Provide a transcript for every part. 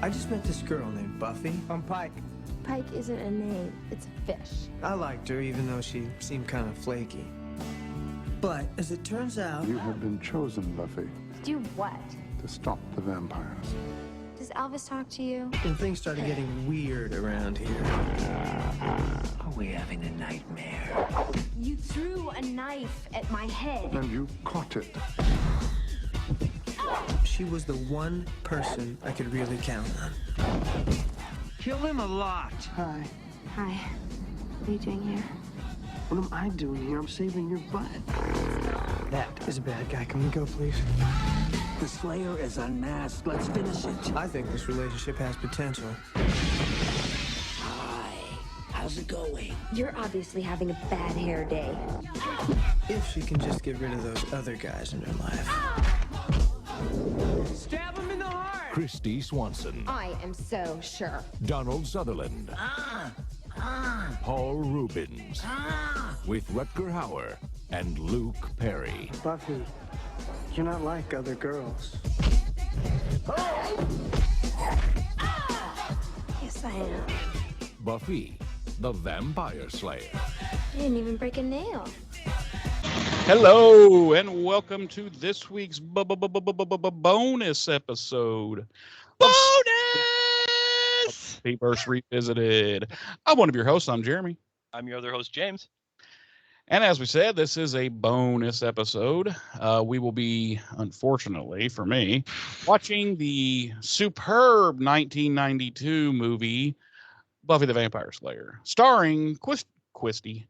I just met this girl named Buffy. I'm Pike. Pike isn't a name, it's a fish. I liked her even though she seemed kind of flaky. But as it turns out... You have been chosen, Buffy, Do what? to stop the vampires. Does Elvis talk to you? And things started getting weird around here. Are we having a nightmare? You threw a knife at my head. And you caught it. She was the one person I could really count on. Kill him a lot. Hi. Hi. What are you doing here? What am I doing here? I'm saving your butt. That is a bad guy. Can we go, please? The Slayer is unmasked. Let's finish it. I think this relationship has potential. Hi. How's it going? You're obviously having a bad hair day. If she can just get rid of those other guys in her life. Stab him in the heart. Christy Swanson, I am so sure. Donald Sutherland, Paul Rubens, with Rutger Hauer and Luke Perry. Buffy, you're not like other girls. Yes, I am. Buffy, the Vampire Slayer. I didn't even break a nail. Hello, and welcome to this week's bonus episode. Bonus! Universe Revisited. I'm one of your hosts. I'm Jeremy. I'm your other host, James. And as we said, this is a bonus episode. We will be, unfortunately for me, watching the superb 1992 movie, Buffy the Vampire Slayer, starring Christy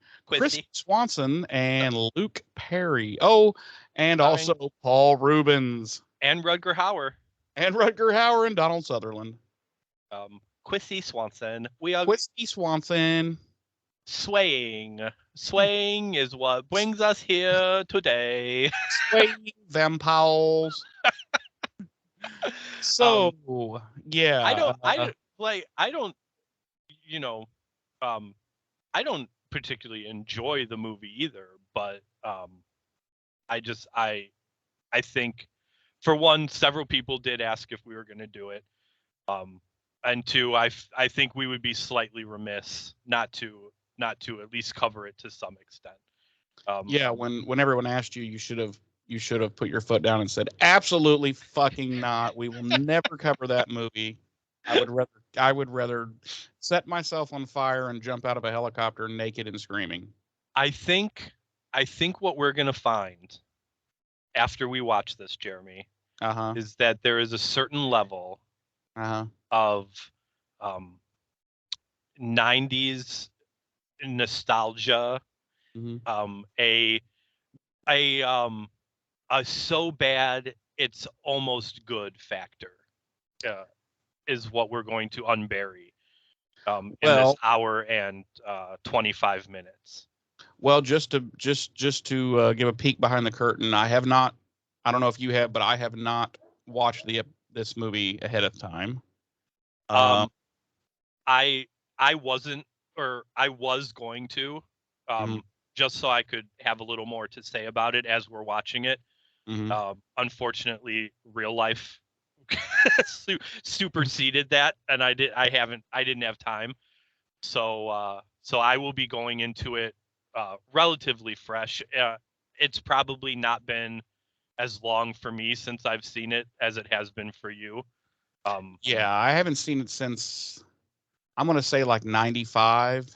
Swanson and Luke Perry. Oh, and also Paul Rubens. And Rutger Hauer. And Rutger Hauer and Donald Sutherland. Christy Swanson. We are Christy Swanson. swaying. Swaying is what brings us here today. Swaying vampires. So, yeah. I don't particularly enjoy the movie either, but I think, for one, several people did ask if we were going to do it, and two, I think we would be slightly remiss not to at least cover it to some extent. Yeah, when everyone asked you, you should have put your foot down and said, absolutely fucking not. We will never cover that movie. I would rather set myself on fire and jump out of a helicopter naked and screaming. I think what we're gonna find after we watch this, Jeremy, is that there is a certain level of 90s nostalgia, a so bad it's almost good factor. Is what we're going to unbury in this hour and 25 minutes. Well, just to give a peek behind the curtain, I don't know if you have, but I have not watched this movie ahead of time. I wasn't, or I was going to, just so I could have a little more to say about it as we're watching it. Unfortunately, real life superseded that, and I didn't have time, so I will be going into it relatively fresh. It's probably not been as long for me since I've seen it as it has been for you. Yeah, I haven't seen it since, I'm gonna say, like 95.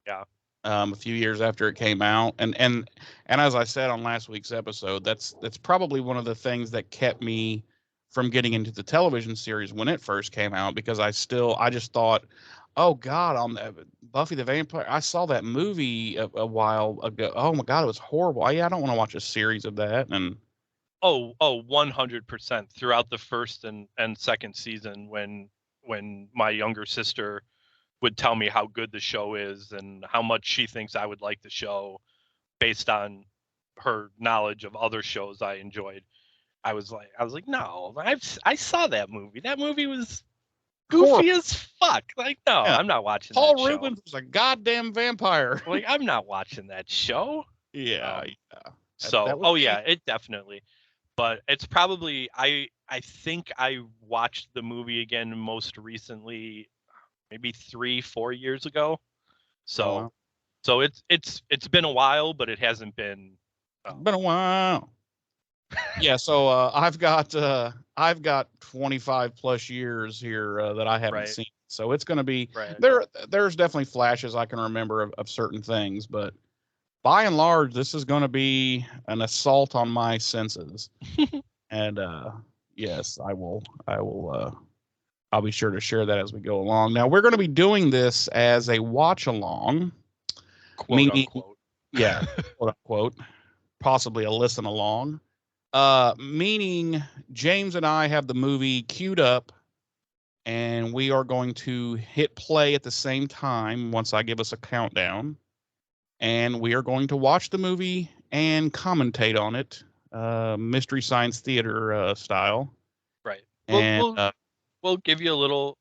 Yeah. A few years after it came out, and as I said on last week's episode, that's probably one of the things that kept me from getting into the television series when it first came out, because I just thought, oh God, on Buffy the Vampire, I saw that movie a while ago. Oh my God, it was horrible. Yeah, I don't want to watch a series of that. And 100% throughout the first and second season, when my younger sister would tell me how good the show is and how much she thinks I would like the show based on her knowledge of other shows I enjoyed, I was like, no, I saw that movie. That movie was goofy as fuck. Like, no, yeah. I'm not watching Paul that show. Rubens was a goddamn vampire. Like, I'm not watching that show. Yeah. So, it definitely. but it's probably I think I watched the movie again most recently, maybe 3-4 years ago. So Oh, wow. so it's been a while, but it hasn't been. It's been a while. Yeah, so I've got 25 plus years here that I haven't Right. seen. So it's going to be Right. there's definitely flashes I can remember of certain things, but by and large, this is going to be an assault on my senses. And yes, I'll be sure to share that as we go along. Now we're going to be doing this as a watch along, Quote meaning, unquote. yeah, quote unquote, possibly a listen along. Meaning James and I have the movie queued up, and we are going to hit play at the same time once I give us a countdown, and we are going to watch the movie and commentate on it, Mystery Science Theater style. Right. And We'll give you a little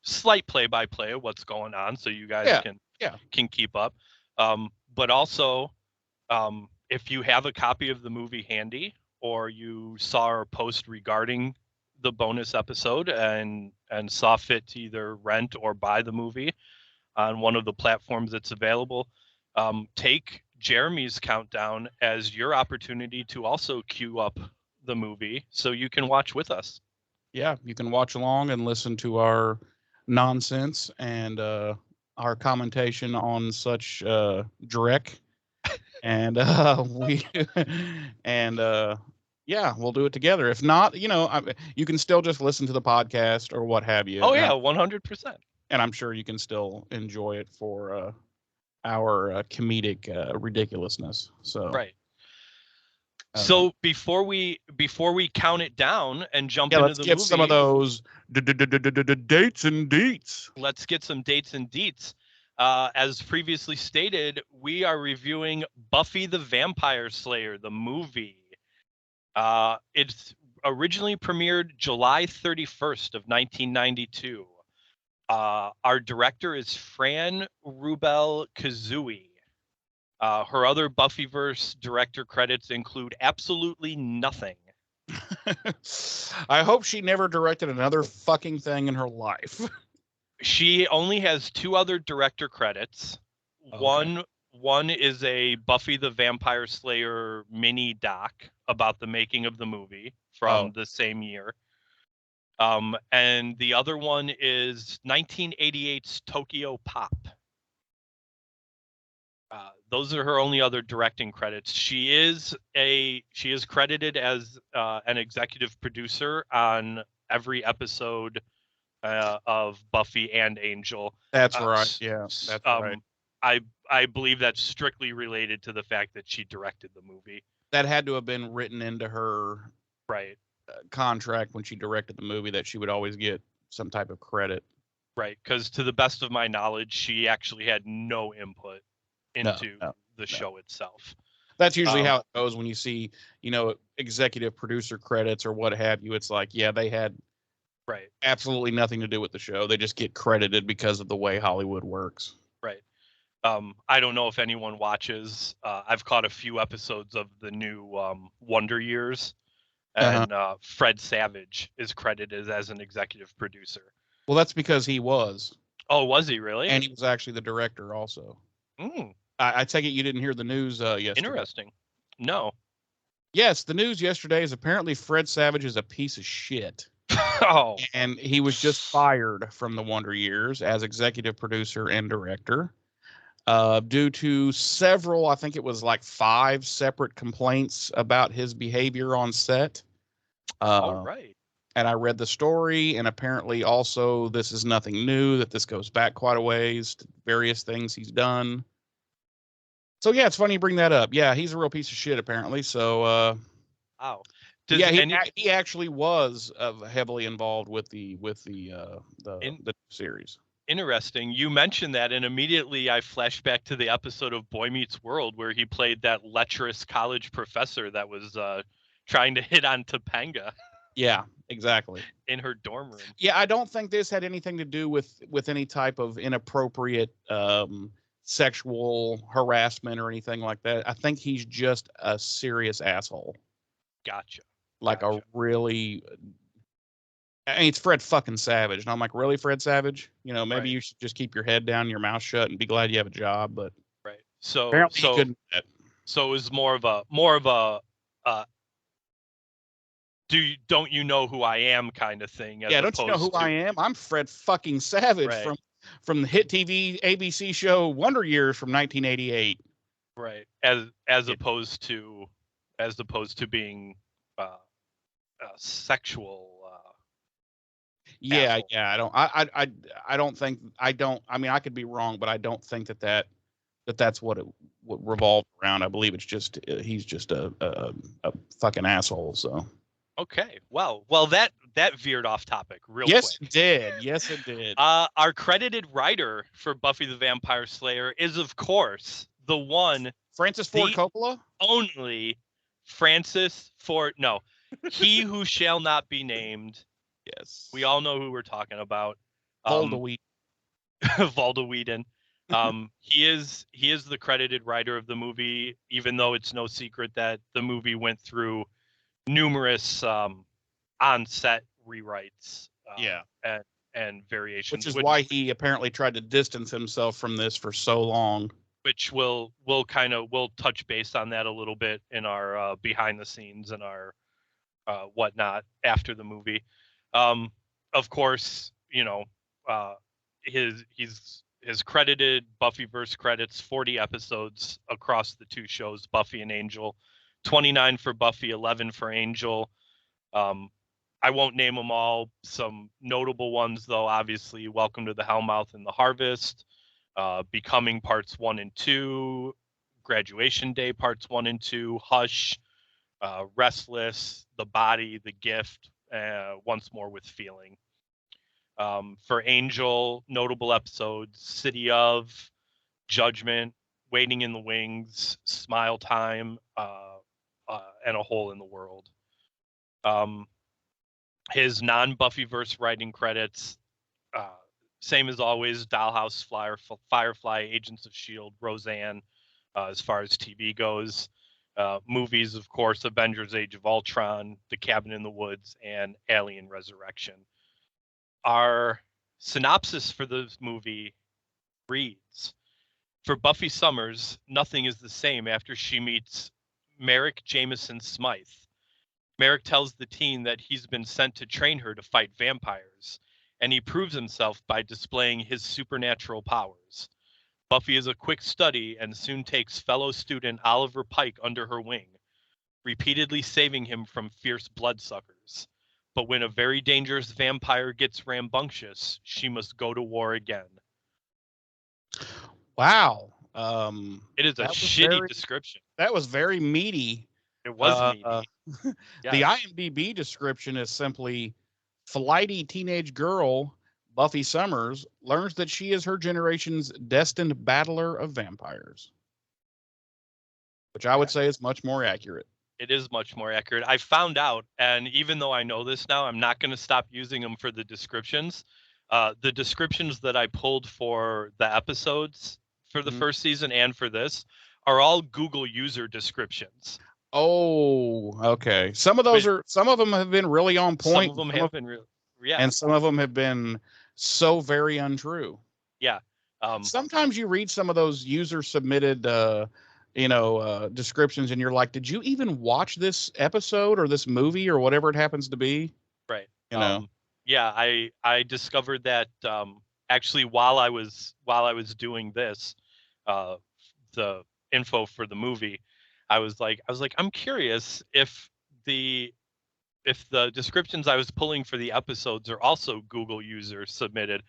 slight play by play of what's going on, so you guys can keep up. But also, if you have a copy of the movie handy, or you saw our post regarding the bonus episode and saw fit to either rent or buy the movie on one of the platforms that's available, take Jeremy's countdown as your opportunity to also queue up the movie so you can watch with us. Yeah, you can watch along and listen to our nonsense and our commentation on such dreck. And we and yeah, we'll do it together. If not, you can still just listen to the podcast or what have you. Oh yeah, 100%. And I'm sure you can still enjoy it for our comedic ridiculousness. So right. So before we count it down and jump into let's the get movie, some of those dates and deets. Let's get some dates and deets. As previously stated, we are reviewing Buffy the Vampire Slayer, the movie. It's originally premiered July 31st of 1992. Our director is Fran Rubel Kazooie. Her other Buffyverse director credits include absolutely nothing. I hope she never directed another fucking thing in her life. She only has 2 other director credits. Okay. One is a Buffy the Vampire Slayer mini doc about the making of the movie from the same year. And the other one is 1988's Tokyo Pop. Those are her only other directing credits. She is credited as an executive producer on every episode of Buffy and Angel. That's right. Yeah, that's right. I believe that's strictly related to the fact that she directed the movie. That had to have been written into her contract when she directed the movie, that she would always get some type of credit. Right, because to the best of my knowledge, she actually had no input into the show itself. That's usually how it goes when you see, executive producer credits or what have you. It's like, yeah, they had absolutely nothing to do with the show. They just get credited because of the way Hollywood works. Right. I don't know if anyone watches. I've caught a few episodes of the new Wonder Years, and Fred Savage is credited as an executive producer. Well, that's because he was. Oh, was he really? And he was actually the director also. Mm. I take it you didn't hear the news yesterday. Interesting. No. Yes, the news yesterday is apparently Fred Savage is a piece of shit. Oh. And he was just fired from the Wonder Years as executive producer and director due to several, I think it was like 5 separate complaints about his behavior on set. All right. And I read the story, and apparently also this is nothing new, that this goes back quite a ways to various things he's done. So yeah, it's funny you bring that up. Yeah, he's a real piece of shit apparently. So wow. He actually was heavily involved with the series. Interesting. You mentioned that, and immediately I flashed back to the episode of Boy Meets World where he played that lecherous college professor that was trying to hit on Topanga. Yeah, exactly. In her dorm room. Yeah, I don't think this had anything to do with any type of inappropriate sexual harassment or anything like that. I think he's just a serious asshole. Gotcha. Like a really. I mean, it's Fred fucking Savage, and I'm like, really, Fred Savage? You know, maybe Right. you should just keep your head down, your mouth shut, and be glad you have a job. But Right. So apparently, he so couldn't. do that. so it was more of a don't you know who I am kind of thing. As Yeah, don't you know who opposed to, I am? I'm Fred fucking Savage Right. from the hit TV ABC show Wonder Years from 1988. Right. As opposed to being sexual. Yeah, asshole. yeah. I don't think I don't. I mean, I could be wrong, but I don't think that's what it revolved around. I believe it's just he's just a fucking asshole. So. Okay. Well, that veered off topic real Yes, quick. it did. Yes, it did. Our credited writer for Buffy the Vampire Slayer is, of course, the one, Francis Ford Coppola? only Francis Ford. No, he who shall not be named. Yes. We all know who we're talking about. Valda Valda Whedon. He is the credited writer of the movie, even though it's no secret that the movie went through numerous on-set rewrites. And variations, which is why he apparently tried to distance himself from this for so long. Which we'll touch base on that a little bit in our behind the scenes and our whatnot after the movie. Of course, you know, his credited Buffyverse credits, 40 episodes across the two shows, Buffy and Angel, 29 for Buffy, 11 for Angel. I won't name them all. Some notable ones, though, obviously, Welcome to the Hellmouth and the Harvest, Becoming Parts 1 and 2, Graduation Day Parts 1 and 2, Hush, Restless, The Body, The Gift, Once More with Feeling. For Angel, notable episodes, City of, Judgment, Waiting in the Wings, Smile Time, and A Hole in the World. His non-Buffyverse writing credits, same as always, Dollhouse, Firefly, Agents of S.H.I.E.L.D., Roseanne, as far as TV goes. Movies, of course, Avengers Age of Ultron, The Cabin in the Woods, and Alien Resurrection. Our synopsis for this movie reads, for Buffy Summers, nothing is the same after she meets Merrick Jameson Smythe. Merrick tells the teen that he's been sent to train her to fight vampires, and he proves himself by displaying his supernatural powers. Buffy is a quick study and soon takes fellow student Oliver Pike under her wing, repeatedly saving him from fierce bloodsuckers. But when a very dangerous vampire gets rambunctious, she must go to war again. Wow. It is a shitty description. That was very meaty. It was meaty. Yes. The IMDb description is simply, flighty teenage girl Buffy Summers learns that she is her generation's destined battler of vampires. Which I would say is much more accurate. It is much more accurate. I found out, and even though I know this now, I'm not going to stop using them for the descriptions. The descriptions that I pulled for the episodes for the first season and for this are all Google user descriptions. Oh, okay. Some of them have been really on point. Some of them have been really, yeah. And some of them have been so very untrue. Yeah. Sometimes you read some of those user submitted, descriptions, and you're like, did you even watch this episode or this movie or whatever it happens to be? Right. You know. Yeah, I discovered that actually while I was doing this, the info for the movie, I was like, I'm curious if the descriptions I was pulling for the episodes are also Google user submitted,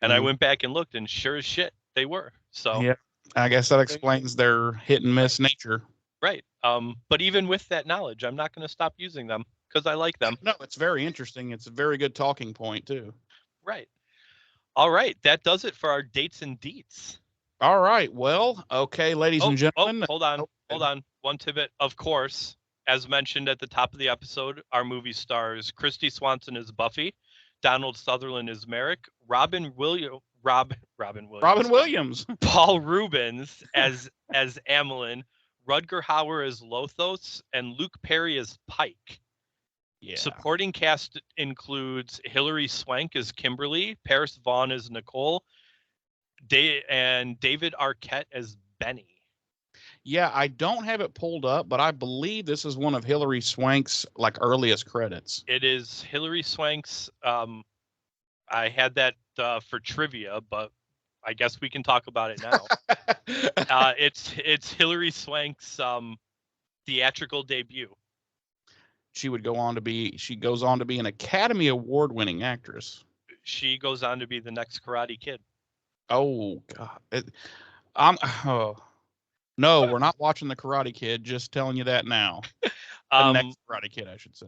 and I went back and looked, and sure as shit, they were. So yeah, I guess that explains their hit and miss nature. Right. But even with that knowledge, I'm not going to stop using them because I like them. No, it's very interesting. It's a very good talking point too. Right. All right. That does it for our dates and deets. All right. Well, okay, ladies and gentlemen. Hold on. One tidbit. Of course, as mentioned at the top of the episode, our movie stars Christy Swanson as Buffy, Donald Sutherland as Merrick, Robin Robin Williams. Robin Williams. Paul Rubens as Amelin, Rutger Hauer as Lothos, and Luke Perry as Pike. Yeah. Supporting cast includes Hilary Swank as Kimberly, Paris Vaughn as Nicole, and David Arquette as Benny. Yeah, I don't have it pulled up, but I believe this is one of Hilary Swank's like earliest credits. It is Hilary Swank's. I had that for trivia, but I guess we can talk about it now. It's Hilary Swank's theatrical debut. She goes on to be an Academy Award-winning actress. She goes on to be the next Karate Kid. Oh God. No, we're not watching the Karate Kid. Just telling you that now. The next Karate Kid, I should say.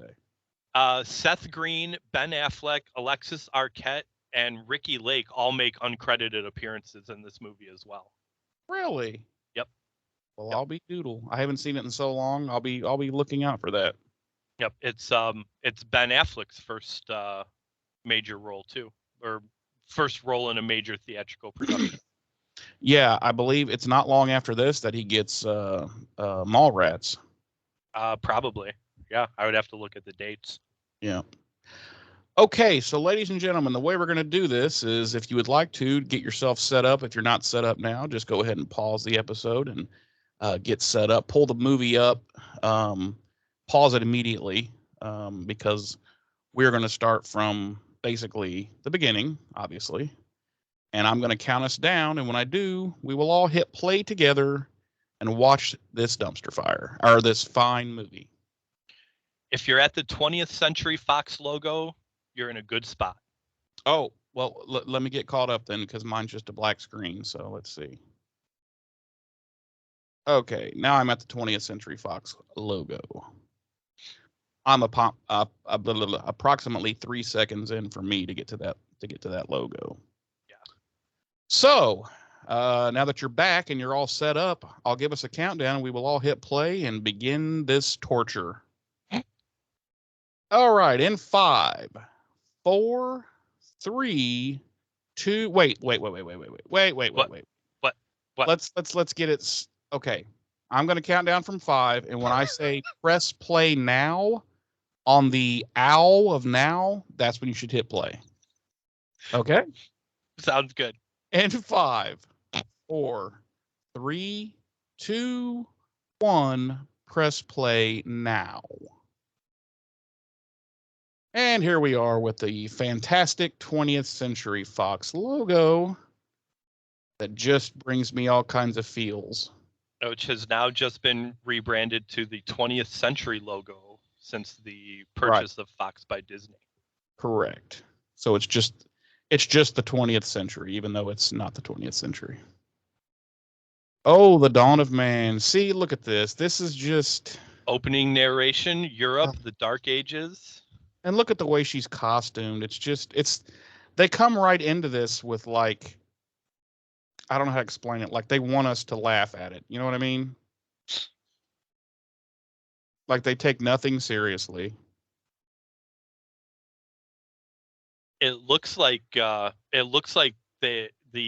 Seth Green, Ben Affleck, Alexis Arquette, and Ricky Lake all make uncredited appearances in this movie as well. Really? Yep. Well, yep. I'll be doodle. I haven't seen it in so long. I'll be looking out for that. Yep. It's Ben Affleck's first major role too, or first role in a major theatrical production. Yeah, I believe it's not long after this that he gets Mallrats. Probably. Yeah, I would have to look at the dates. Yeah. Okay, so ladies and gentlemen, the way we're going to do this is if you would like to get yourself set up, if you're not set up now, just go ahead and pause the episode and get set up. Pull the movie up, pause it immediately because we're going to start from basically the beginning, obviously. And I'm going to count us down, and when I do, we will all hit play together and watch this dumpster fire, or this fine movie. If you're at the 20th Century Fox logo, you're in a good spot. Oh, well, let me get caught up then, because mine's just a black screen, so let's see. Okay, now I'm at the 20th Century Fox logo. I'm approximately 3 seconds in for me to get to that logo. So, now that you're back and you're all set up, I'll give us a countdown and we will all hit play and begin this torture. All right, in 5, 4, 3, 2. Wait. What? Let's get it. Okay, I'm going to count down from 5, and when I say press play now on the owl of now, that's when you should hit play. Okay? Sounds good. And 5, 4, 3, 2, 1, press play now. And here we are with the fantastic 20th Century Fox logo that just brings me all kinds of feels. Which has now just been rebranded to the 20th Century logo since the purchase of Fox by Disney. Correct. So it's just the 20th century, even though it's not the 20th century. Oh, the dawn of man. See, look at this. This is just opening narration, Europe, the Dark Ages. And look at the way she's costumed. They come right into this with like, I don't know how to explain it. Like they want us to laugh at it. You know what I mean? Like they take nothing seriously. It looks like the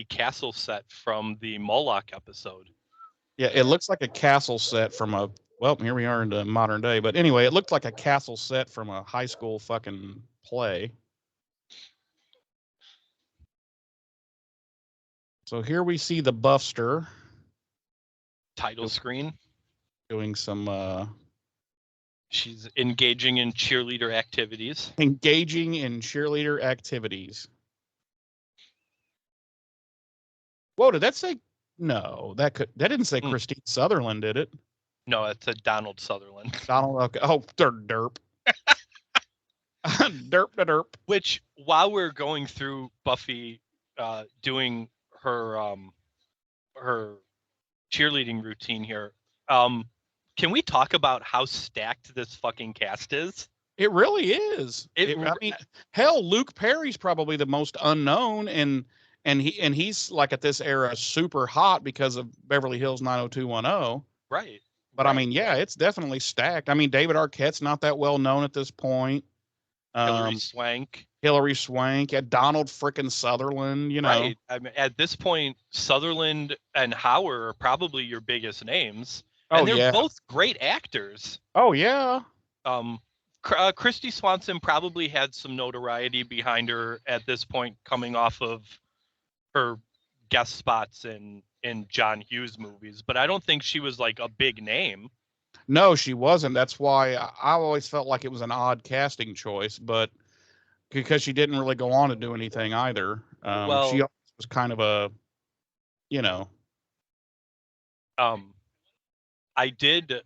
castle set from the Moloch episode. Yeah, it looks like a castle set from here we are in the modern day. But anyway, it looked like a castle set from a high school fucking play. So here we see the Buffster. Title screen. Doing some... She's engaging in cheerleader activities. Whoa, did that say? No, that didn't say Christine Sutherland, did it? No, it's a Donald Sutherland. Okay. Oh, derp. derp. Which, while we're going through Buffy doing her cheerleading routine here, can we talk about how stacked this fucking cast is? It really is. I mean, hell, Luke Perry's probably the most unknown, and he's like at this era super hot because of Beverly Hills 90210. Right. But I mean, yeah, it's definitely stacked. I mean, David Arquette's not that well known at this point. Hilary Swank. Hillary Swank, Donald frickin' Sutherland, you know. Right. I mean, at this point, Sutherland and Hauer are probably your biggest names, Oh, and they're yeah. both great actors. Oh, yeah. Christy Swanson probably had some notoriety behind her at this point, coming off of her guest spots in John Hughes movies, but I don't think she was like a big name. No, she wasn't. That's why I always felt like it was an odd casting choice, but because she didn't really go on to do anything either. Well, she was kind of a, you know. I did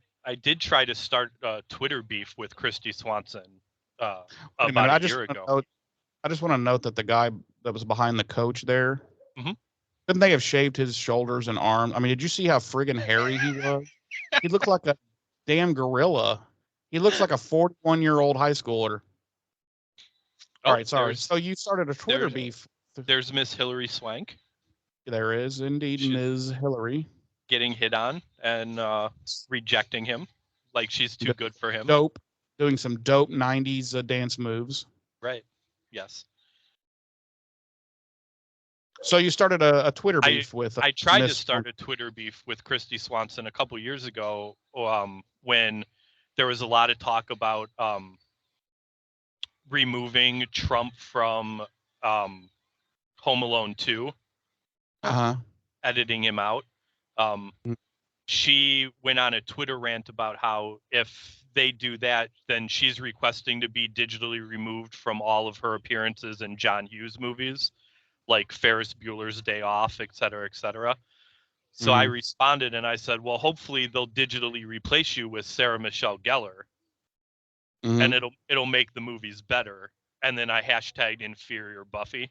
try to start Twitter beef with Christy Swanson about a year ago. I just want to note that the guy that was behind the coach there, Mhm. couldn't they have shaved his shoulders and arms? I mean, did you see how friggin' hairy he was? He looked like a damn gorilla. He looks like a 41-year-old high schooler. All right, sorry. So you started a Twitter beef. There's Miss Hillary Swank. There is indeed Ms. Hillary. Getting hit on and rejecting him like she's too good for him. Dope. Doing some dope 90s dance moves. Right. Yes. So you started a Twitter beef with. I tried to start a Twitter beef with Christy Swanson a couple years ago when there was a lot of talk about removing Trump from Home Alone 2, editing him out. She went on a Twitter rant about how if they do that, then she's requesting to be digitally removed from all of her appearances in John Hughes movies, like Ferris Bueller's Day Off, et cetera, et cetera. So I responded and I said, well, hopefully they'll digitally replace you with Sarah Michelle Gellar, and it'll make the movies better. And then I hashtagged inferior Buffy,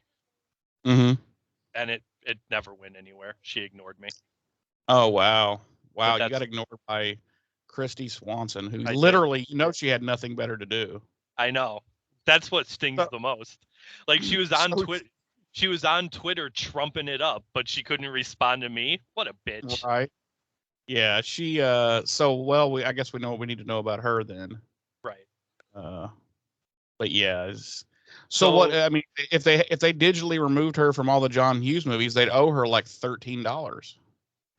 and it never went anywhere. She ignored me. Oh, wow. Wow, you got ignored by Christy Swanson, who she had nothing better to do. I know. That's what stings the most. Like she was on Twitter. She was on Twitter trumping it up, but she couldn't respond to me. What a bitch. Right. Yeah, she I guess we know what we need to know about her then. Right. But yeah, so what I mean, if they digitally removed her from all the John Hughes movies, they'd owe her like $13.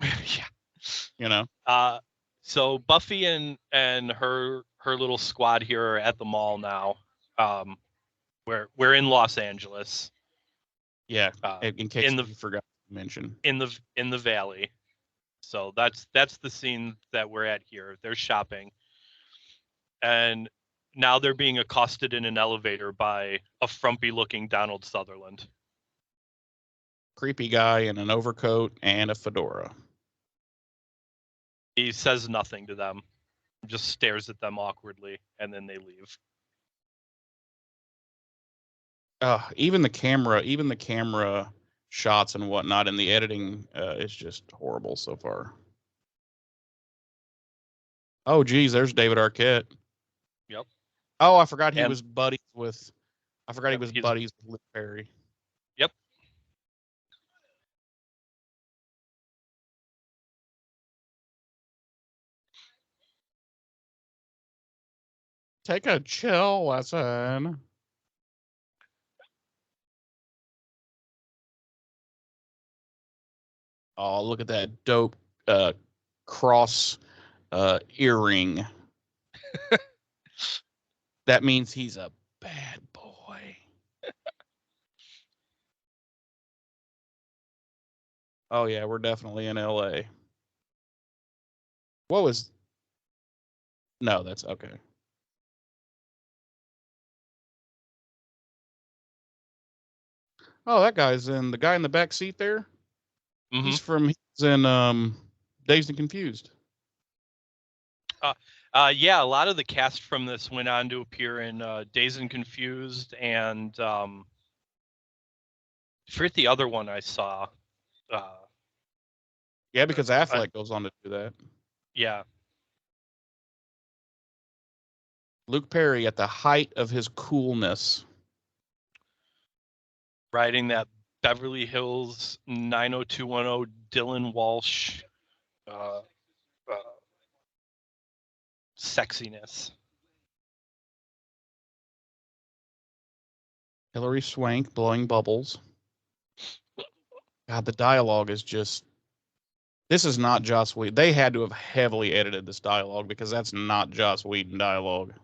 Yeah. You know. So Buffy and her little squad here are at the mall now. We're in Los Angeles. Yeah. In case you forgot to mention. In the valley. So that's the scene that we're at here. They're shopping. And now they're being accosted in an elevator by a frumpy looking Donald Sutherland. Creepy guy in an overcoat and a fedora. He says nothing to them, just stares at them awkwardly, and then they leave. Even the camera shots and whatnot, and the editing is just horrible so far. Oh, geez, there's David Arquette. Yep. Oh, I forgot he was buddies with. I forgot he was buddies with Luke Perry. Yep. Take a chill lesson. Oh, look at that dope cross earring. That means he's a bad boy. Oh yeah, we're definitely in LA. What was? No, that's okay. Oh, that guy's in the guy in the back seat there. He's in Dazed and Confused. Yeah, a lot of the cast from this went on to appear in Dazed and Confused, and I forget the other one I saw. Yeah, because Affleck goes on to do that. Yeah. Luke Perry at the height of his coolness. Riding that Beverly Hills 90210 Dylan Walsh sexiness. Hilary Swank blowing bubbles. God, the dialogue is just. This is not Joss Whedon. They had to have heavily edited this dialogue because that's not Joss Whedon dialogue.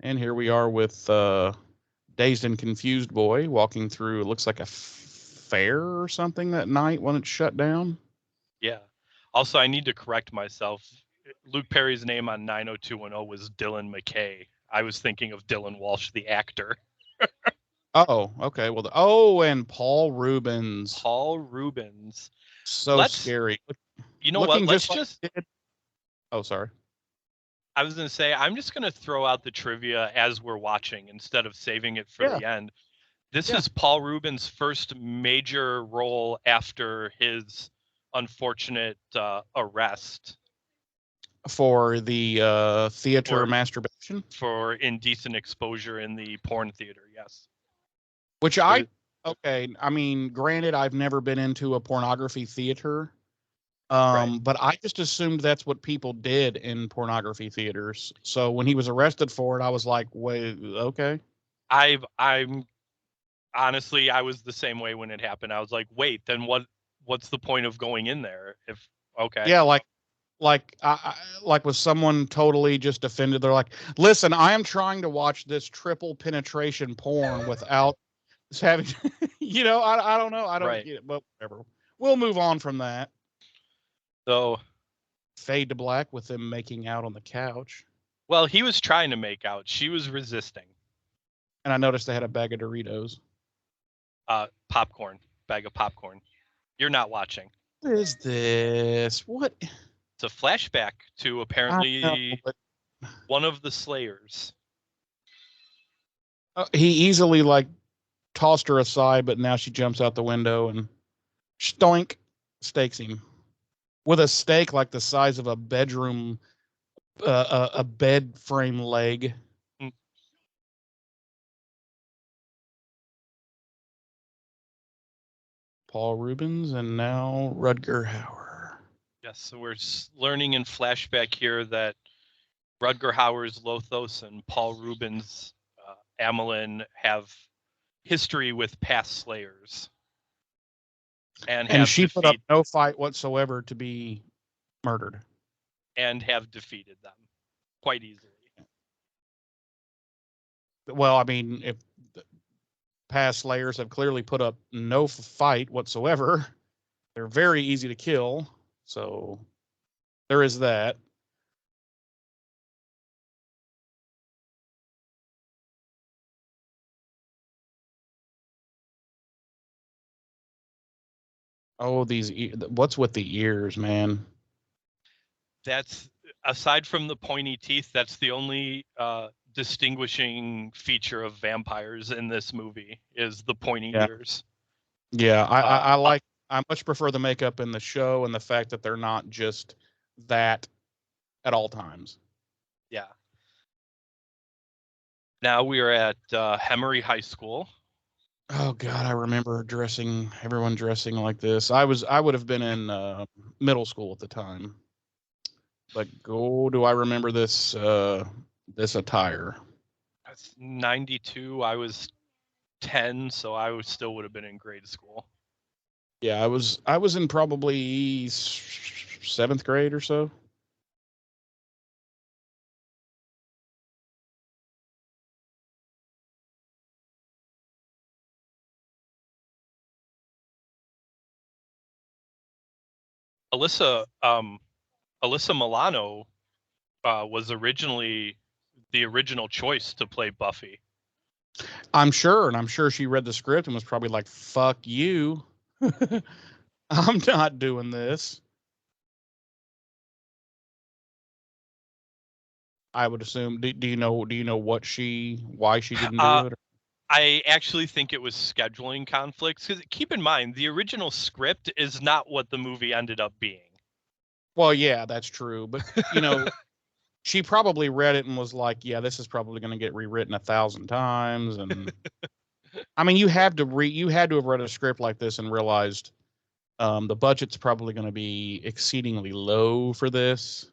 And here we are with Dazed and Confused Boy walking through, it looks like a fair or something that night when it's shut down. Yeah. Also, I need to correct myself. Luke Perry's name on 90210 was Dylan McKay. I was thinking of Dylan Walsh, the actor. Oh, okay. Well, and Paul Rubens. Paul Rubens. So scary. You know what? Let's just. Oh, sorry. I was going to say, I'm just going to throw out the trivia as we're watching instead of saving it for the end. This is Paul Rubens' first major role after his unfortunate arrest. For the theater masturbation? For indecent exposure in the porn theater, yes. Which okay, I mean, granted, I've never been into a pornography theater, but I just assumed that's what people did in pornography theaters. So when he was arrested for it, I was like, wait, okay. I'm honestly, I was the same way when it happened. I was like, wait, then what's the point of going in there? Yeah, like was someone totally just offended? They're like, listen, I am trying to watch this triple penetration porn without having, I don't know. I don't get it, but whatever. We'll move on from that. So fade to black with them making out on the couch. Well, he was trying to make out. She was resisting. And I noticed they had a bag of Doritos. Popcorn. Bag of popcorn. You're not watching. What is this? What? It's a flashback to apparently one of the Slayers. He easily tossed her aside, but now she jumps out the window and stoink stakes him with a stake like the size of a bedroom, a bed frame leg. Paul Rubens and now Rutger Hauer. Yes, so we're learning in flashback here that Rutger Hauer's Lothos and Paul Rubens' Amelin have history with past Slayers. And she put up no fight whatsoever to be murdered. And have defeated them quite easily. Well, I mean, if past Slayers have clearly put up no fight whatsoever, they're very easy to kill. So there is that. Oh, what's with the ears, man? That's, aside from the pointy teeth, that's the only distinguishing feature of vampires in this movie is the pointy ears. Yeah, I much prefer the makeup in the show and the fact that they're not just that at all times. Yeah. Now we are at Hemery High School. Oh God, I remember everyone dressing like this. I would have been in middle school at the time. But do I remember this this attire? That's 92. I was 10, so I still would have been in grade school. Yeah, I was in probably 7th grade or so. Alyssa Milano was originally the original choice to play Buffy. I'm sure she read the script and was probably like, "Fuck you, I'm not doing this." I would assume. Do you know why she didn't do it? I actually think it was scheduling conflicts. Because keep in mind, the original script is not what the movie ended up being. Well, yeah, that's true. But she probably read it and was like, "Yeah, this is probably going to get rewritten 1,000 times." And I mean, you had to have read a script like this and realized the budget's probably going to be exceedingly low for this,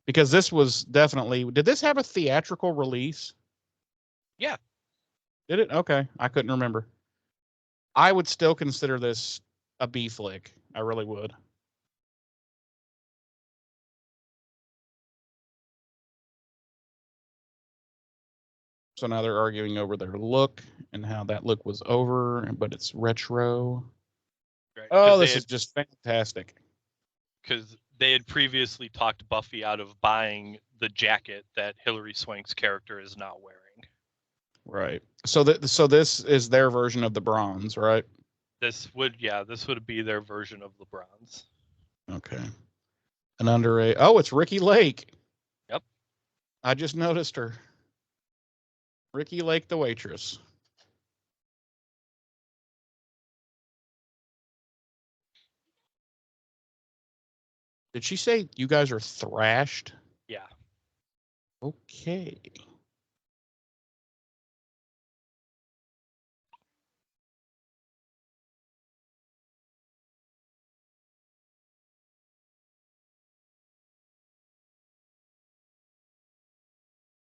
Because this was definitely. Did this have a theatrical release? Yeah. Did it? Okay, I couldn't remember. I would still consider this a B flick. I really would. So now they're arguing over their look and how that look was over, but it's retro. Right. Oh, this is just fantastic. Because they had previously talked Buffy out of buying the jacket that Hilary Swank's character is now wearing. Right. So this is their version of the bronze, right? This would be their version of the bronze. Okay. And under it's Ricky Lake. Yep. I just noticed her. Ricky Lake, the waitress. Did she say you guys are thrashed? Yeah. Okay.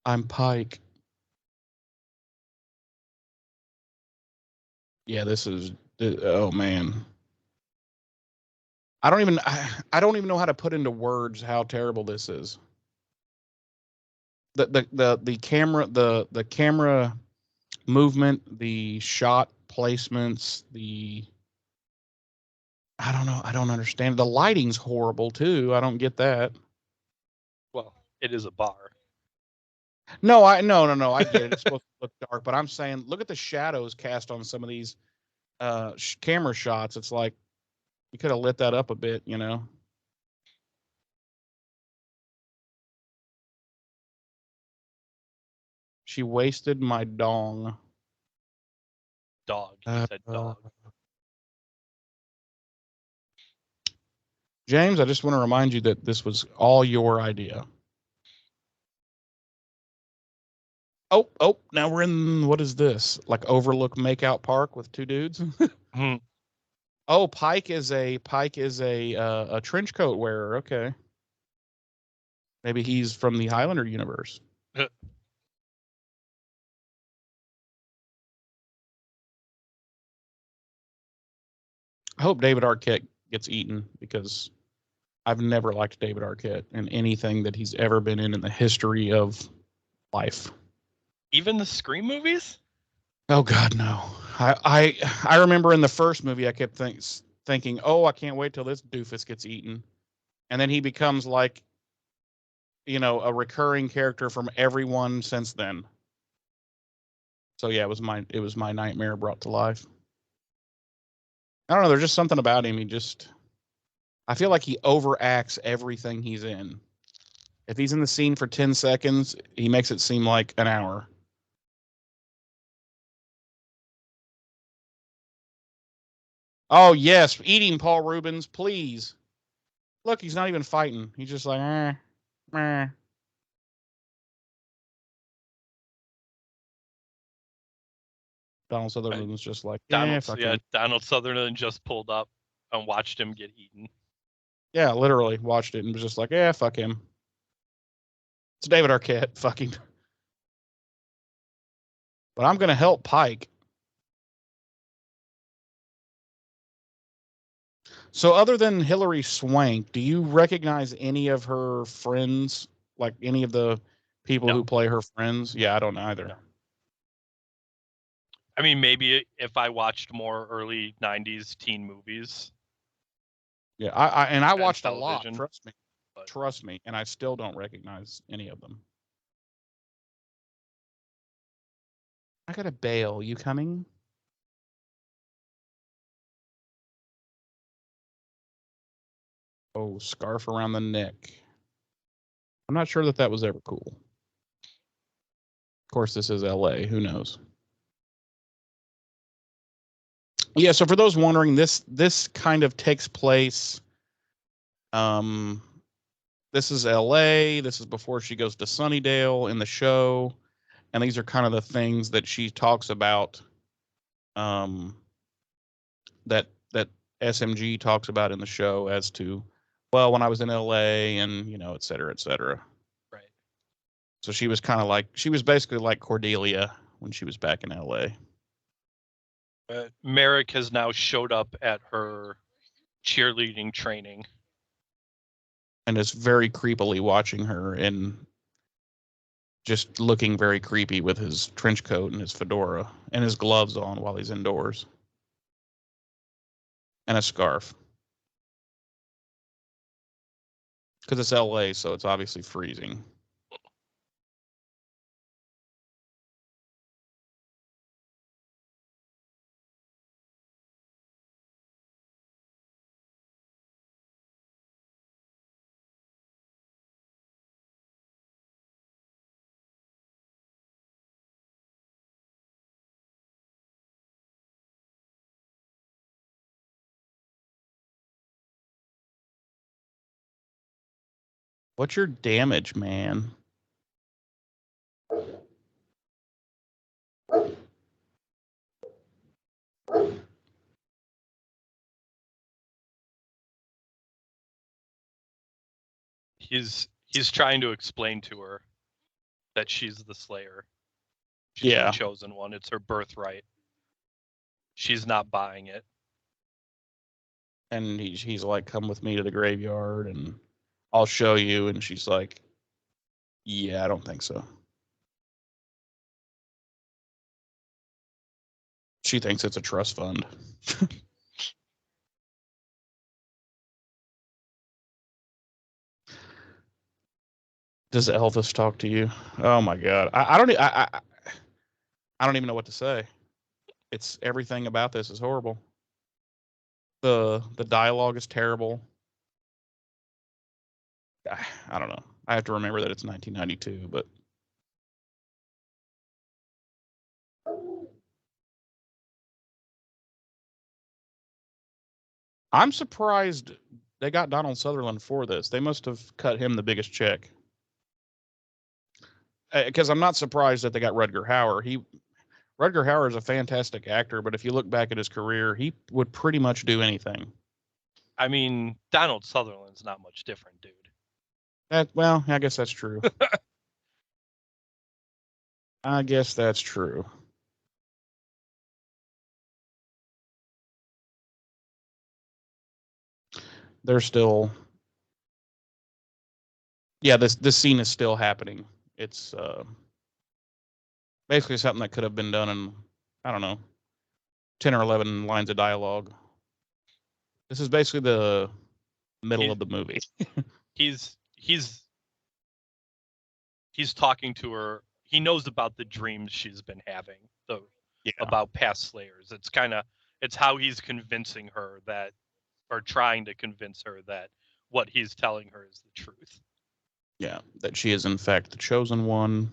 I'm Pike. Yeah, this is. Oh man. I don't even know how to put into words how terrible this is. The camera movement, the shot placements, I don't know. I don't understand. The lighting's horrible too. I don't get that. Well, it is a bar. No. I get it. It's supposed to look dark, but I'm saying, look at the shadows cast on some of these camera shots. It's like you could have lit that up a bit, you know. She wasted my dong. Dog. He said dog. James, I just want to remind you that this was all your idea. Oh, now we're in, what is this? Like Overlook Makeout Park with two dudes? Mm-hmm. Oh, Pike is a trench coat wearer. Okay. Maybe he's from the Highlander universe. I hope David Arquette gets eaten, because I've never liked David Arquette in anything that he's ever been in the history of life. Even the Scream movies? Oh God, no. I remember in the first movie I kept thinking, oh, I can't wait till this doofus gets eaten, and then he becomes like, you know, a recurring character from everyone since then. So yeah, it was my nightmare brought to life. I don't know. There's just something about him. I feel like he overacts everything he's in. If he's in the scene for 10 seconds, he makes it seem like an hour. Oh, yes. Eating Paul Rubens, please. Look, he's not even fighting. He's just like, meh. Donald Sutherland's just like, Donald Sutherland just pulled up and watched him get eaten. Yeah, literally watched it and was just like, yeah, fuck him. It's David Arquette. Fuck him. But I'm going to help Pike. So other than Hilary Swank, do you recognize any of her friends? Like any of the people who play her friends? Yeah, I don't either. No. I mean, maybe if I watched more early 90s teen movies. Yeah, I watched a lot, trust me, and I still don't recognize any of them. I gotta bail. You coming? Oh, scarf around the neck. I'm not sure that was ever cool. Of course, this is LA. Who knows? Yeah, so for those wondering, this kind of takes place. This is LA. This is before she goes to Sunnydale in the show, and these are kind of the things that she talks about. That SMG talks about in the show as to well, when I was in LA and, et cetera, et cetera. Right. So she was kind of like, she was basically like Cordelia when she was back in LA. Merrick has now showed up at her cheerleading training. And is very creepily watching her and just looking very creepy with his trench coat and his fedora and his gloves on while he's indoors. And a scarf. Because it's LA, so it's obviously freezing. What's your damage, man? He's trying to explain to her that she's the Slayer. She's Yeah. the chosen one. It's her birthright. She's not buying it. And he's like, come with me to the graveyard and I'll show you. And she's like, yeah, I don't think so. She thinks it's a trust fund. Does Elvis talk to you? Oh my God. I don't even know what to say. It's everything about this is horrible. The dialogue is terrible. I don't know. I have to remember that it's 1992, but I'm surprised they got Donald Sutherland for this. They must have cut him the biggest check. Because I'm not surprised that they got Rutger Hauer. Rutger Hauer is a fantastic actor, but if you look back at his career, he would pretty much do anything. I mean, Donald Sutherland's not much different, dude. Well, I guess that's true. I guess that's true. They're still, yeah. This scene is still happening. It's basically something that could have been done in, I don't know, 10 or 11 lines of dialogue. This is basically the middle of the movie. He's talking to her. He knows about the dreams she's been having, about past Slayers. It's how he's convincing her that, or trying to convince her that what he's telling her is the truth. Yeah, that she is in fact the chosen one,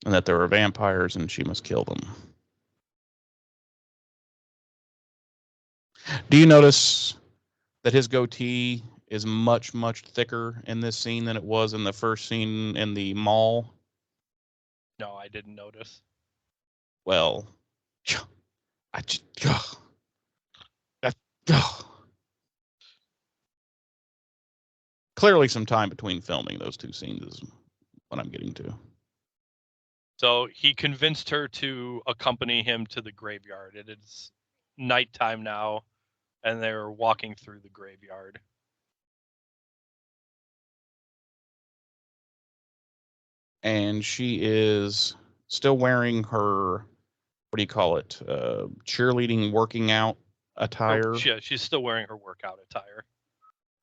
and that there are vampires and she must kill them. Do you notice that his goatee is much, much thicker in this scene than it was in the first scene in the mall? No, I didn't notice. Well, I just, clearly some time between filming those two scenes is what I'm getting to. So he convinced her to accompany him to the graveyard. It is nighttime now, and they're walking through the graveyard. And she is still wearing her, what do you call it? Cheerleading working out attire. Yeah, she's still wearing her workout attire.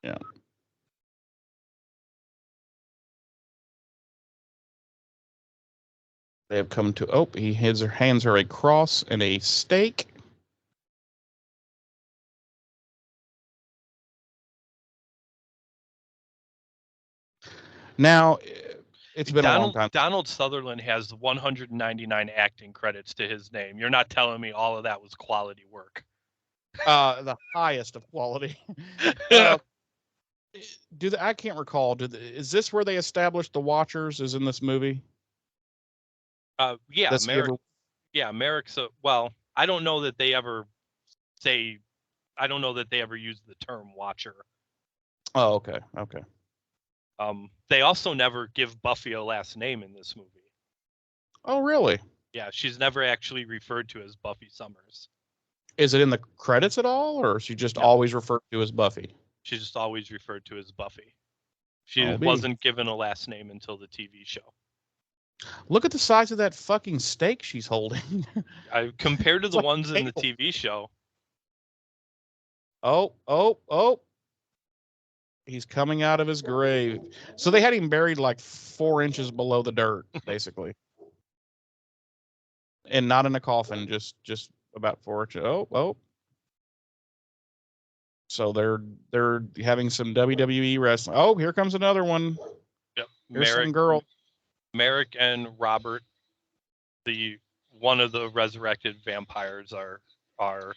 Yeah. They have come to, he hands her a cross and a stake. Now, it's been a long time. Donald Sutherland has 199 acting credits to his name. You're not telling me all of that was quality work. The highest of quality. I can't recall. Is this where they established the Watchers? Is in this movie? Yeah, Merrick's. Well, I don't know that they ever say. I don't know that they ever use the term Watcher. Oh, okay. Okay. They also never give Buffy a last name in this movie. Oh, really? Yeah, she's never actually referred to as Buffy Summers. Is it in the credits at all, or is she just No. always referred to as Buffy? She's just always referred to as Buffy. She I'll be. wasn't given a last name until the TV show. Look at the size of that fucking steak she's holding. Compared to the like ones in the table. TV show. Oh. He's coming out of his grave. So they had him buried like 4 inches below the dirt, basically. And not in a coffin, just about 4 inches. Oh. So they're having some WWE wrestling. Oh, here comes another one. Yep. Here's some girl. Merrick and Robert, one of the resurrected vampires, are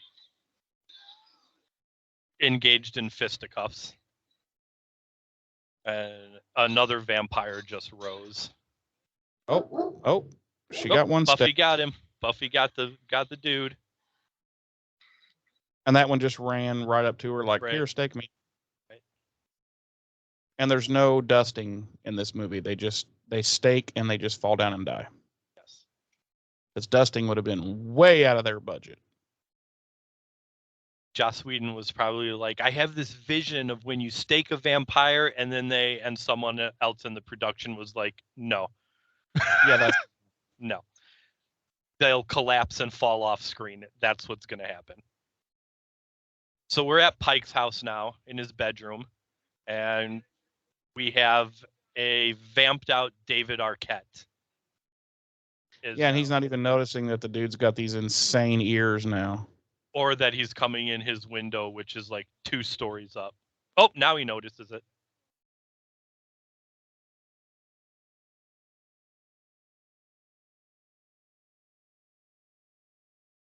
engaged in fisticuffs. And another vampire just rose. Oh. She got one Buffy step. got him. Buffy got the dude. And that one just ran right up to her like, Right. Here, stake me. Right. And there's no dusting in this movie. They stake and they just fall down and die. Yes. Because dusting would have been way out of their budget. Joss Whedon was probably like, I have this vision of when you stake a vampire, and then someone else in the production was like, no. Yeah, that's no. They'll collapse and fall off screen. That's what's going to happen. So we're at Pike's house now in his bedroom, and we have a vamped out David Arquette. Yeah, and he's not even noticing that the dude's got these insane ears now. Or that he's coming in his window, which is like 2 stories up. Oh, now he notices it.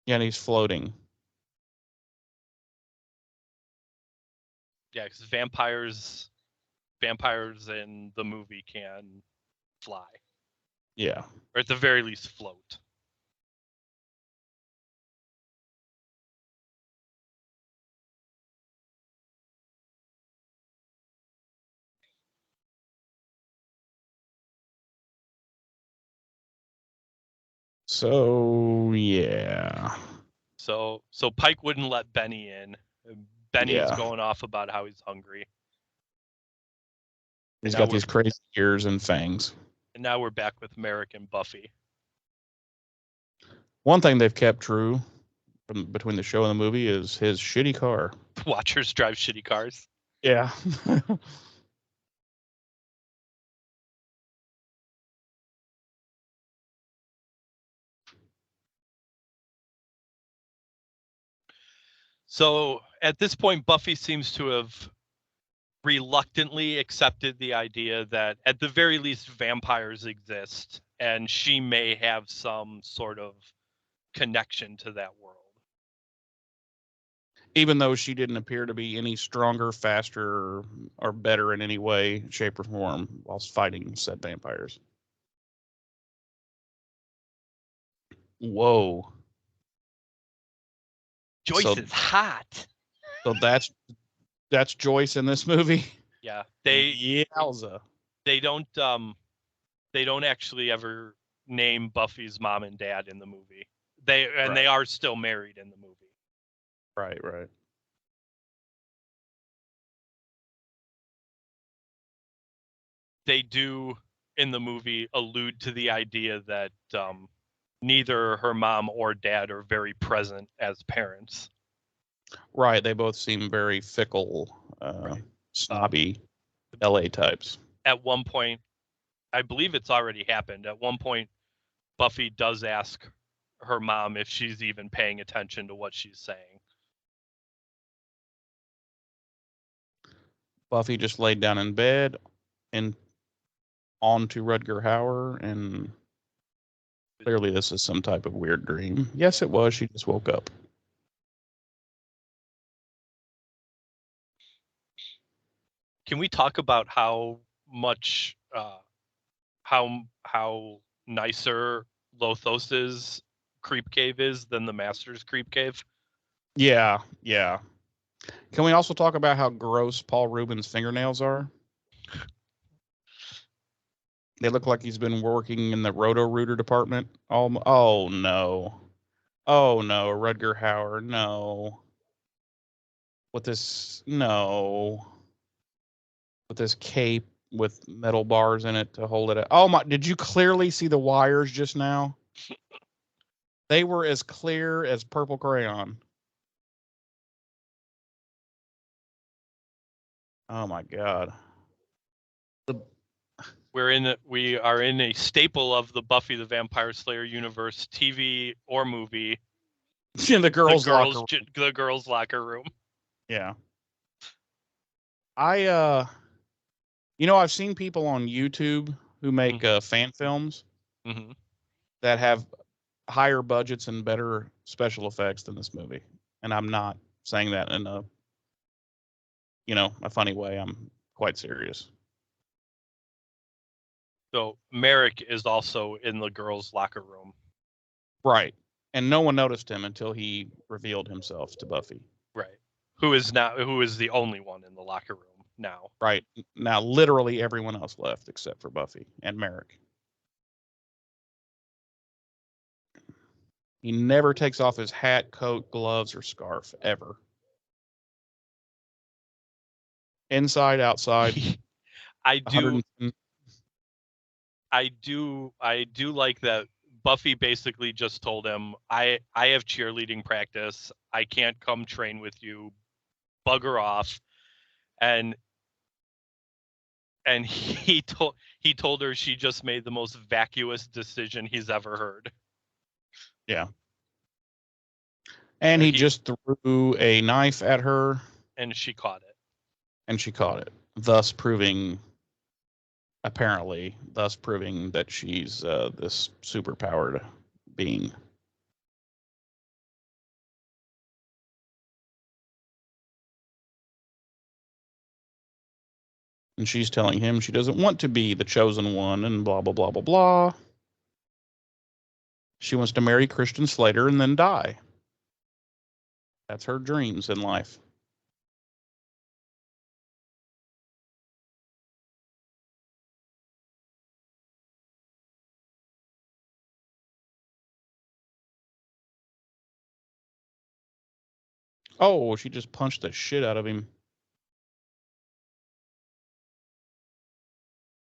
Yeah, and he's floating. Yeah, because vampires in the movie can fly. Yeah. Or at the very least float. So, yeah. So Pike wouldn't let Benny in. Benny's Yeah. going off about how he's hungry. He's got these crazy ears and fangs. And now we're back with Merrick and Buffy. One thing they've kept true between the show and the movie is his shitty car. Watchers drive shitty cars. Yeah. So at this point, Buffy seems to have reluctantly accepted the idea that at the very least vampires exist, and she may have some sort of connection to that world. Even though she didn't appear to be any stronger, faster, or better in any way, shape, or form whilst fighting said vampires. Whoa. Joyce is hot. So that's Joyce in this movie. Yeah, Yowza. they don't actually ever name Buffy's mom and dad in the movie. They are still married in the movie. Right. They do in the movie allude to the idea that neither her mom or dad are very present as parents. Right. They both seem very fickle, snobby LA types. At one point, I believe it's already happened. At one point, Buffy does ask her mom if she's even paying attention to what she's saying. Buffy just laid down in bed and onto Rutger Hauer, and clearly this is some type of weird dream. Yes, it was. She just woke up. Can we talk about how much how nicer Lothos's creep cave is than the Master's creep cave? Yeah. Can we also talk about how gross Paul Rubin's fingernails are? They look like he's been working in the Roto-Rooter department. Oh no. Oh no, Rutger Hauer, no. With this cape with metal bars in it to hold it up. Oh my, did you clearly see the wires just now? They were as clear as purple crayon. Oh my god. We are in a staple of the Buffy the Vampire Slayer universe, TV or movie. In the girls' locker room. The girls' locker room. Yeah. I've seen people on YouTube who make fan films that have higher budgets and better special effects than this movie. And I'm not saying that in a funny way. I'm quite serious. So Merrick is also in the girls' locker room. Right. And no one noticed him until he revealed himself to Buffy. Right. Who is the only one in the locker room now. Right. Now literally everyone else left except for Buffy and Merrick. He never takes off his hat, coat, gloves, or scarf ever. Inside, outside. I do like that Buffy basically just told him, I have cheerleading practice. I can't come train with you. Bugger off. And he told her she just made the most vacuous decision he's ever heard. Yeah. And he just threw a knife at her. And she caught it. Thus proving that she's this superpowered being. And she's telling him she doesn't want to be the chosen one and blah, blah, blah, blah, blah. She wants to marry Christian Slater and then die. That's her dreams in life. Oh, she just punched the shit out of him.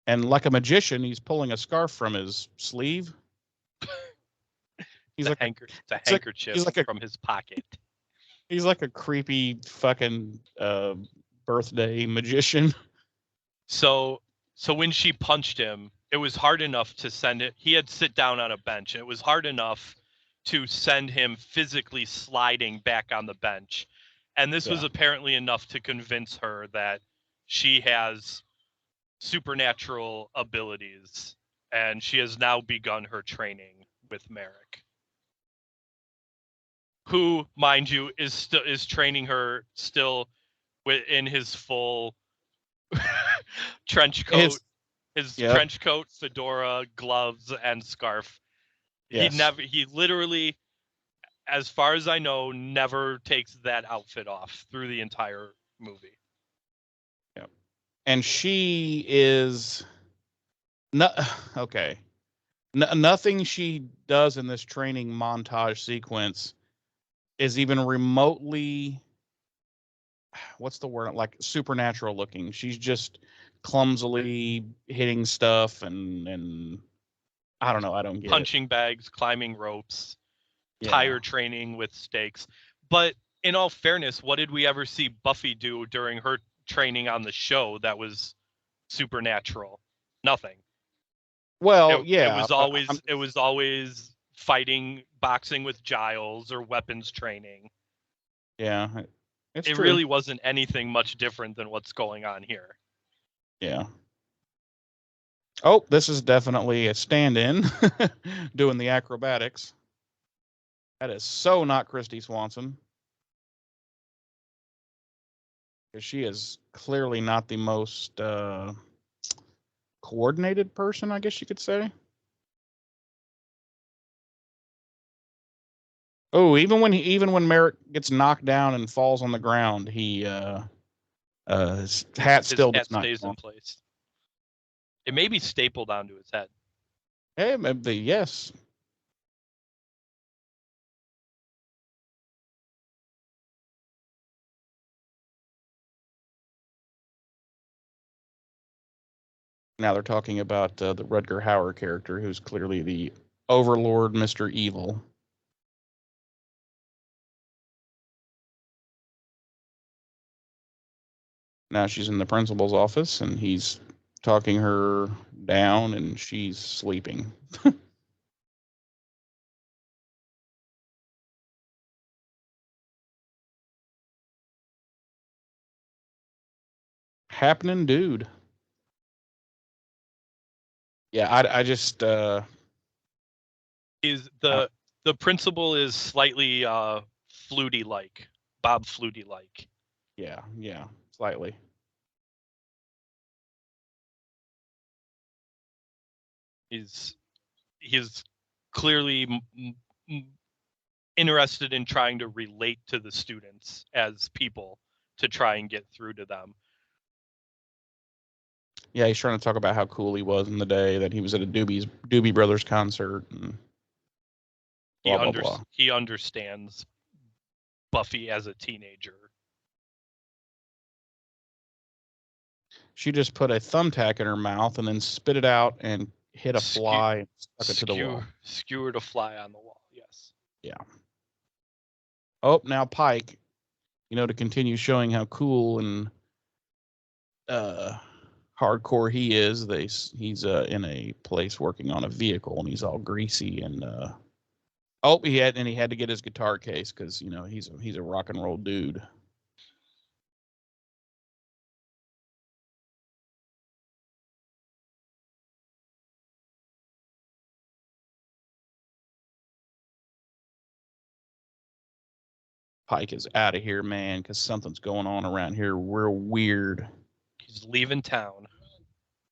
And like a magician, he's pulling a scarf from his sleeve. He's like a handkerchief from his pocket. He's like a creepy fucking birthday magician. So when she punched him, it was hard enough to send it. He had to sit down on a bench. It was hard enough to send him physically sliding back on the bench. And this was apparently enough to convince her that she has supernatural abilities, and she has now begun her training with Merrick, who, mind you, is training her still in his full trench coat, trench coat, fedora, gloves, and scarf. Yes. He literally, as far as I know, never takes that outfit off through the entire movie. Yeah. And she is okay. Nothing she does in this training montage sequence is even remotely, what's the word, like supernatural looking. She's just clumsily hitting stuff and I don't know. I don't get punching bags, climbing ropes, tire training with stakes. But in all fairness, what did we ever see Buffy do during her training on the show that was supernatural? Nothing. Well, it was always fighting, boxing with Giles, or weapons training. Yeah, it really wasn't anything much different than what's going on here. Yeah. Oh, this is definitely a stand-in doing the acrobatics. That is so not Christy Swanson. She is clearly not the most coordinated person, I guess you could say. Oh, even when Merrick gets knocked down and falls on the ground, his hat His still hat does not stays come in off. place. It may be stapled onto his head. Hey, maybe, yes. Now they're talking about the Rutger Hauer character, who's clearly the Overlord, Mr. Evil. Now she's in the principal's office, and he's talking her down, and she's sleeping. Happening, dude. Yeah, I just Is the principal is slightly Flutie like, Bob Flutie like. yeah, slightly. He's clearly interested in trying to relate to the students as people to try and get through to them. Yeah, he's trying to talk about how cool he was in the day that he was at a Doobie Brothers concert and blah blah blah. He understands Buffy as a teenager. She just put a thumbtack in her mouth and then spit it out and hit a fly and stuck it to the wall. Skewered a fly on the wall, yes. Yeah. Oh, now Pike, to continue showing how cool and hardcore he is, he's in a place working on a vehicle and he's all greasy and he had to get his guitar case because he's a rock and roll dude. Pike is out of here, man, because something's going on around here real weird. He's leaving town.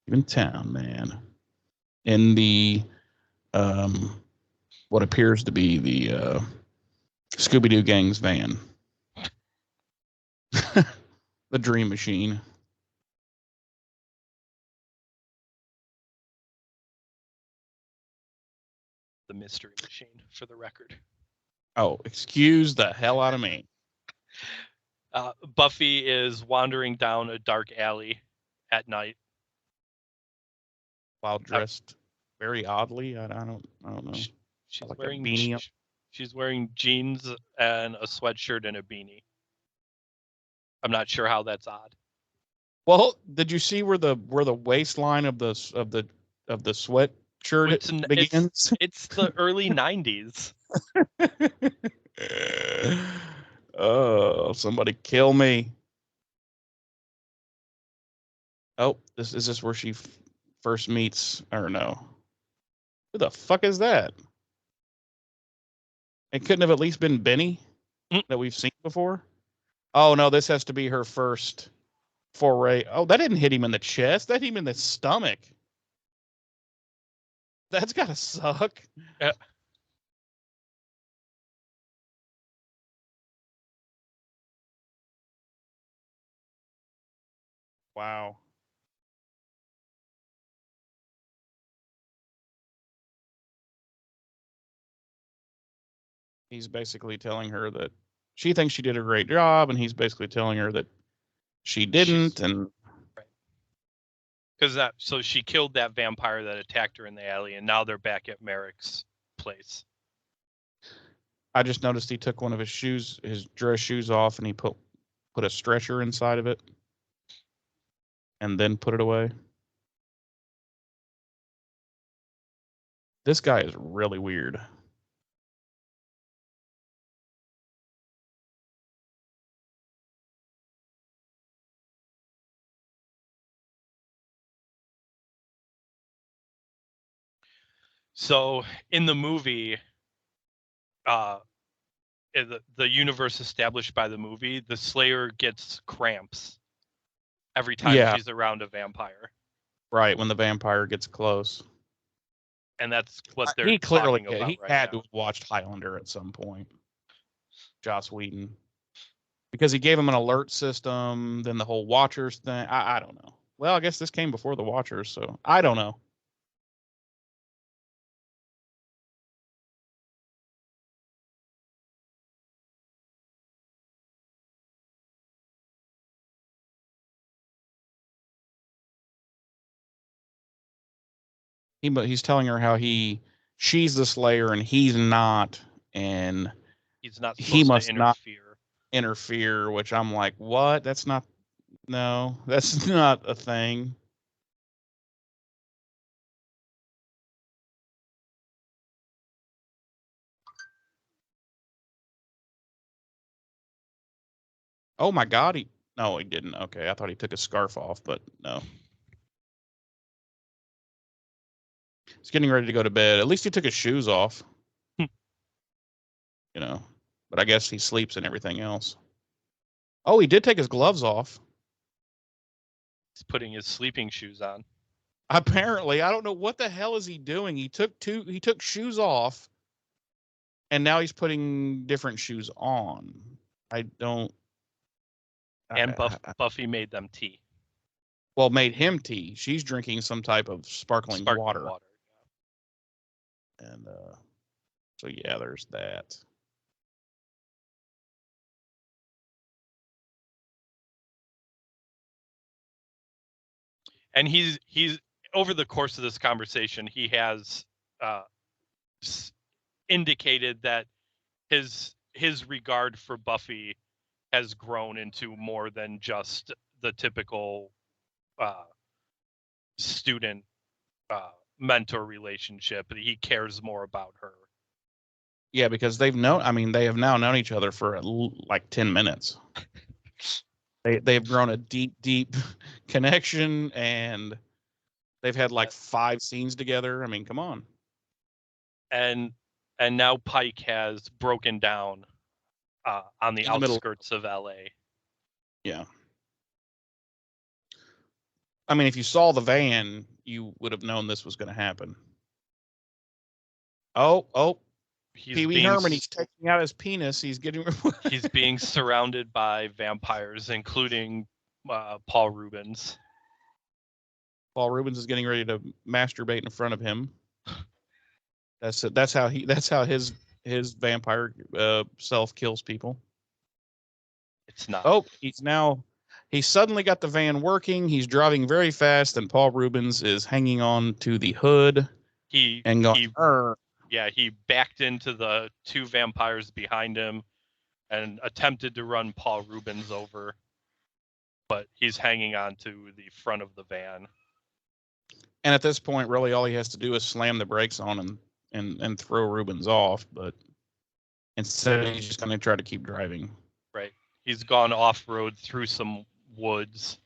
Leaving town, man. In the what appears to be the Scooby-Doo gang's van. The Dream Machine. The Mystery Machine, for the record. Oh, excuse the hell out of me. Buffy is wandering down a dark alley at night. While dressed very oddly. I don't know. She's like wearing a beanie. She's wearing jeans and a sweatshirt and a beanie. I'm not sure how that's odd. Well, did you see where the waistline of the sweatshirt begins? It's the early 90s. Oh, somebody kill me. Oh, is this where she first meets, or no? Who the fuck is that? It couldn't have at least been Benny that we've seen before? Oh, no, this has to be her first foray. Oh, that didn't hit him in the chest. That hit him in the stomach. That's gotta suck. Yeah. Wow. He's basically telling her that she thinks she did a great job, and he's basically telling her that she didn't. Because so she killed that vampire that attacked her in the alley, and now they're back at Merrick's place. I just noticed he took one of his dress shoes off, and he put a stretcher inside of it, and then put it away. This guy is really weird. So in the movie, the universe established by the movie, the Slayer gets cramps every time she's around a vampire. Right, when the vampire gets close. And that's what they're he clearly talking about he right had now. to have watched Highlander at some point. Joss Whedon. Because he gave him an alert system, then the whole Watchers thing. I don't know. Well, I guess this came before the Watchers, so I don't know. He's telling her how she's the Slayer and he's not, and He's not he supposed must to not interfere. interfere. Which I'm like, what? That's not. No, that's not a thing. Oh my God, no, he didn't. Okay, I thought he took his scarf off, but no. He's getting ready to go to bed. At least he took his shoes off. You know, but I guess he sleeps and everything else. Oh, he did take his gloves off. He's putting his sleeping shoes on. Apparently, I don't know what the hell is he doing. He took shoes off, and now he's putting different shoes on. I don't. And Buffy made them tea. Well, made him tea. She's drinking some type of sparkling water. And so yeah, there's that. And he's over the course of this conversation, he has indicated that his regard for Buffy has grown into more than just the typical student mentor relationship. He cares more about her. Yeah, because they have now known each other for like 10 minutes. They've grown a deep connection, and they've had like 5 scenes together. I mean, come on. And now Pike has broken down on the outskirts of LA. Yeah. I mean, if you saw the van, you would have known this was going to happen. Oh. Pee Wee Herman, he's taking out his penis. He's getting. He's being surrounded by vampires, including Paul Rubens. Paul Rubens is getting ready to masturbate in front of him. That's how his vampire self kills people. It's not. Oh, he's suddenly got the van working. He's driving very fast, and Paul Rubens is hanging on to the hood. He backed into the 2 vampires behind him and attempted to run Paul Rubens over, but he's hanging on to the front of the van. And at this point, really, all he has to do is slam the brakes on and throw Rubens off. But instead, he's just going to try to keep driving. Right. He's gone off-road through some woods.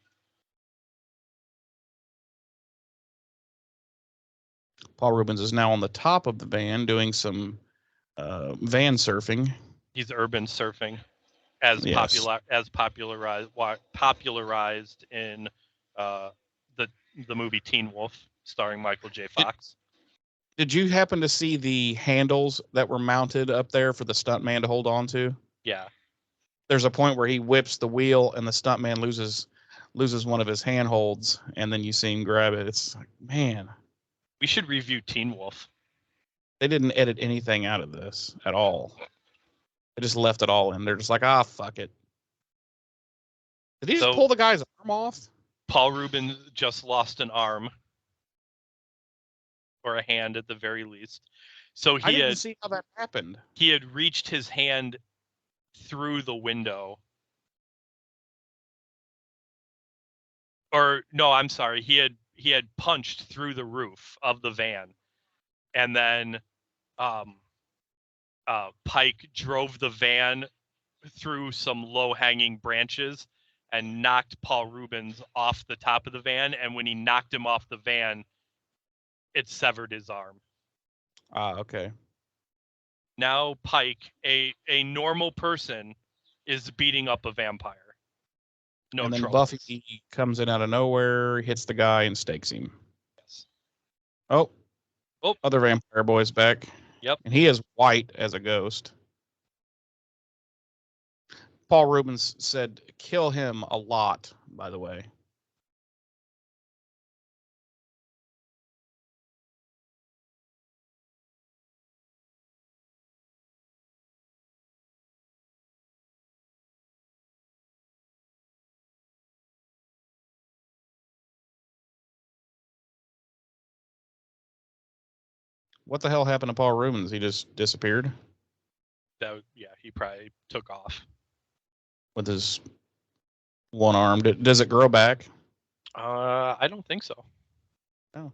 Paul Rubens is now on the top of the van doing some van surfing. He's urban surfing, as popularized in the movie Teen Wolf, starring Michael J. Fox. Did you happen to see the handles that were mounted up there for the stuntman to hold on to? Yeah. There's a point where he whips the wheel and the stuntman loses one of his handholds, and then you see him grab it. It's like, man. We should review Teen Wolf. They didn't edit anything out of this at all. They just left it all in. They're just like, fuck it. Did he just pull the guy's arm off? Paul Rubens just lost an arm. Or a hand at the very least. So I didn't see how that happened. He had reached his hand through the window. Or no, I'm sorry. He had punched through the roof of the van, and then Pike drove the van through some low-hanging branches and knocked Paul Rubens off the top of the van. And when he knocked him off the van, it severed his arm. Okay. Now Pike, a normal person, is beating up a vampire. No and then troubles. Buffy comes in out of nowhere, hits the guy, and stakes him. Yes. Oh, other vampire boy's back. Yep. And he is white as a ghost. Paul Rubens said, "Kill him a lot." By the way. What the hell happened to Paul Rubens? He just disappeared He probably took off. with his one arm. Does it grow back? I don't think so. Oh.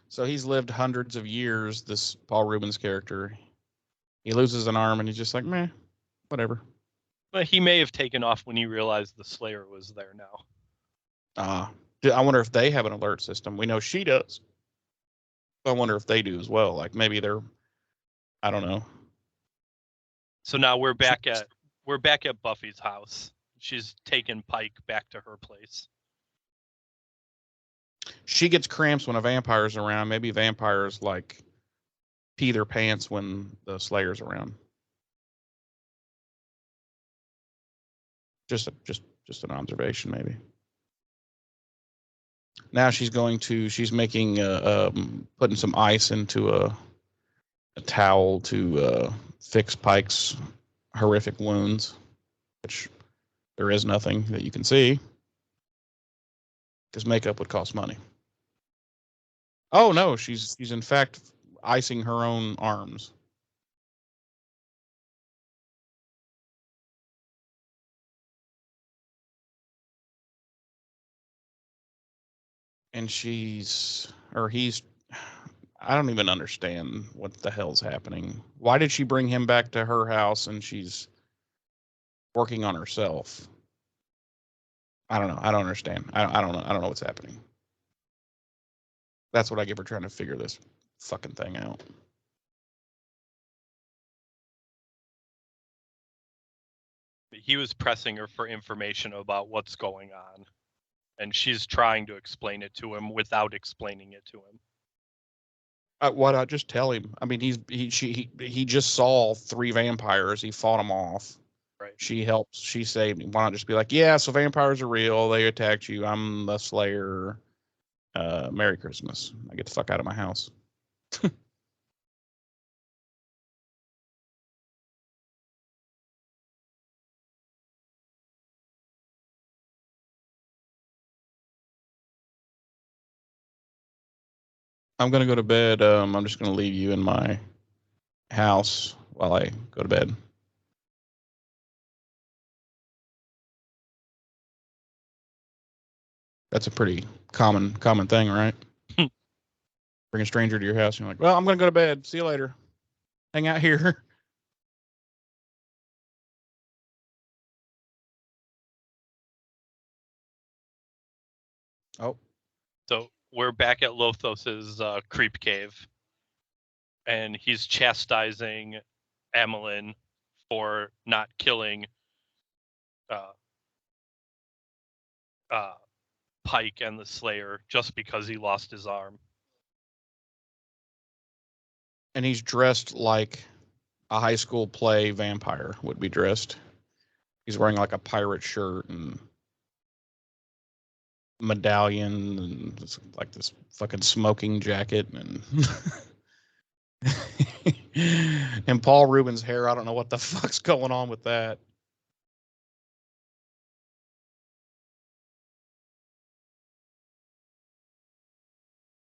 So he's lived hundreds of years, this Paul Rubens character. He loses an arm and he's just like, meh, whatever. But he may have taken off when he realized the Slayer was there now. I wonder if they have an alert system. We know she does. I wonder if they do as well. Like maybe they're, I don't know. So now we're back at Buffy's house. She's taken Pike back to her place. She gets cramps when a vampire's around. Maybe vampires like pee their pants when the Slayer's around. Just an observation, maybe. Now she's making putting some ice into a towel to fix Pike's horrific wounds, which there is nothing that you can see because makeup would cost money. Oh no, she's in fact icing her own arms. And I don't even understand what the hell's happening. Why did she bring him back to her house and she's working on herself? I don't know. I don't understand. I don't know. I don't know what's happening. That's what I get for trying to figure this fucking thing out. He was pressing her for information about what's going on, and she's trying to explain it to him without explaining it to him. Why not just tell him? I mean, he just saw 3 vampires. He fought them off. Right. She helps. She saved him. Why not just be like, yeah, so vampires are real. They attacked you. I'm the Slayer. Merry Christmas. I get the fuck out of my house. I'm gonna go to bed. I'm just gonna leave you in my house while I go to bed. That's a pretty common thing, right? Bring a stranger to your house and you're like, well, I'm gonna go to bed. See you later. Hang out here. Oh. So we're back at Lothos's creep cave, and he's chastising Amelin for not killing Pike and the Slayer just because he lost his arm. And he's dressed like a high school play vampire would be dressed. He's wearing like a pirate shirt and medallion and like this fucking smoking jacket and and Paul Rubens' hair. I don't know what the fuck's going on with that.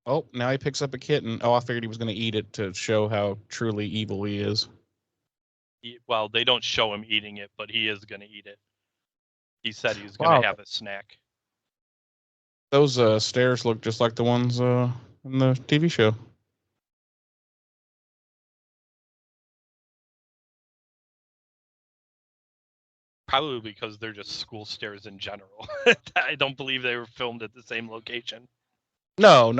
Oh, now he picks up a kitten. Oh, I figured he was going to eat it to show how truly evil he is. Well, they don't show him eating it, but he is going to eat it. He said he was going to have a snack. Those stairs look just like the ones in the TV show. Probably because they're just school stairs in general. I don't believe they were filmed at the same location. No.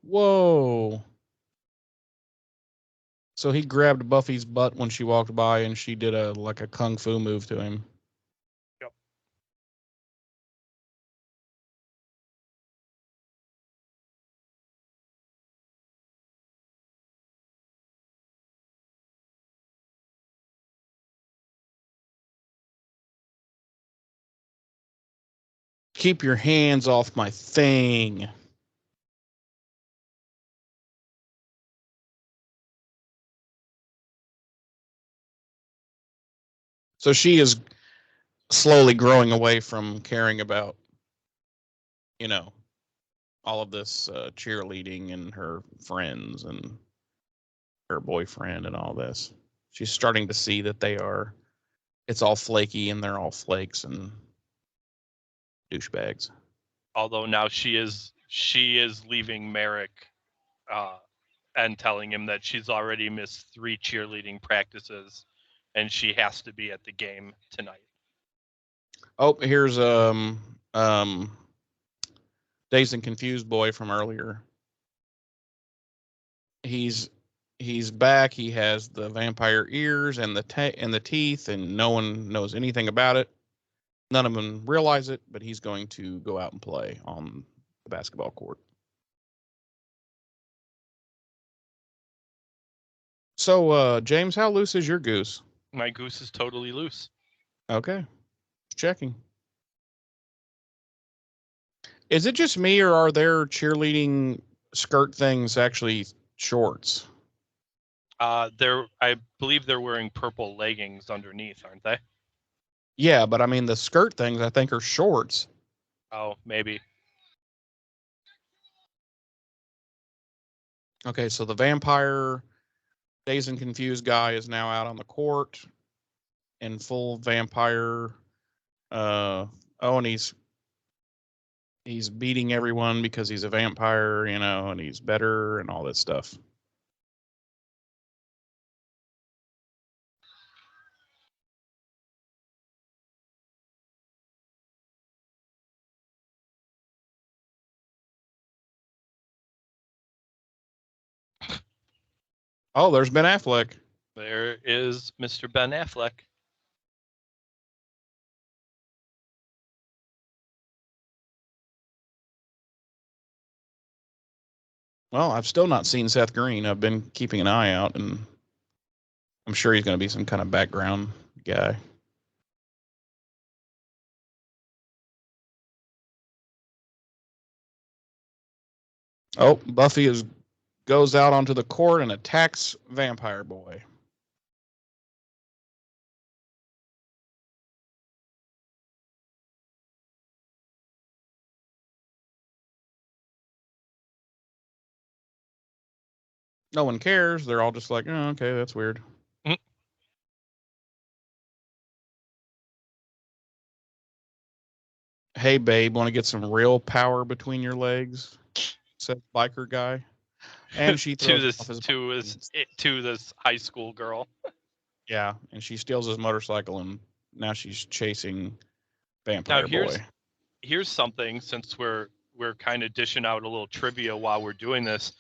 Whoa. So he grabbed Buffy's butt when she walked by and she did a kung fu move to him. Yep. Keep your hands off my thing. So she is slowly growing away from caring about, all of this cheerleading and her friends and her boyfriend and all this. She's starting to see that it's all flaky and they're all flakes and douchebags. Although now she is leaving Merrick, and telling him that she's already missed 3 cheerleading practices, and she has to be at the game tonight. Oh, here's Dazed and Confused boy from earlier. He's back. He has the vampire ears and the teeth, and no one knows anything about it. None of them realize it, but he's going to go out and play on the basketball court. So, James, how loose is your goose? My goose is totally loose. Okay, checking. Is it just me, or are their cheerleading skirt things actually shorts? I believe they're wearing purple leggings underneath, aren't they? Yeah, but I mean the skirt things I think are shorts. Oh, maybe. Okay, so the vampire Dazed and Confused guy is now out on the court in full vampire. And he's beating everyone because he's a vampire, and he's better and all that stuff. Oh, there's Ben Affleck. There is Mr. Ben Affleck. Well, I've still not seen Seth Green. I've been keeping an eye out, and I'm sure he's going to be some kind of background guy. Oh, Buffy goes out onto the court and attacks Vampire Boy. No one cares. They're all just like, oh, okay, that's weird. Mm. Hey, babe, want to get some real power between your legs? Said biker guy. And she to throws this high school girl. Yeah, and she steals his motorcycle, and now she's chasing Vampire Boy. Here's something, since we're kind of dishing out a little trivia while we're doing this.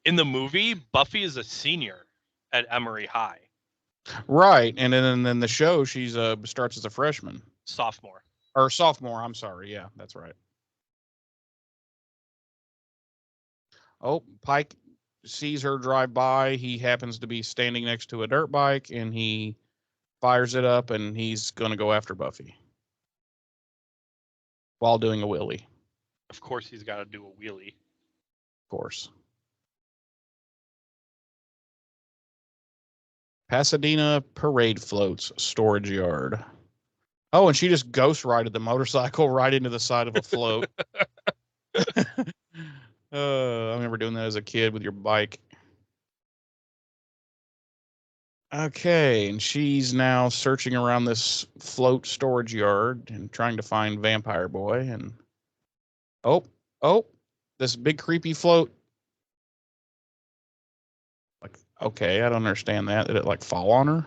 In the movie, Buffy is a senior at Emory High. Right, and then the show, she's starts as a freshman. Sophomore. Or sophomore, I'm sorry. Yeah, that's right. Oh, Pike sees her drive by. He happens to be standing next to a dirt bike, and he fires it up, and he's going to go after Buffy while doing a wheelie. Of course, he's got to do a wheelie. Of course. Pasadena Parade Floats Storage Yard. Oh, and she just ghost rided the motorcycle right into the side of a float. I remember doing that as a kid with your bike. Okay, and she's now searching around this float storage yard and trying to find Vampire Boy. And oh, this big creepy float. Like, okay, I don't understand that. Did it like fall on her?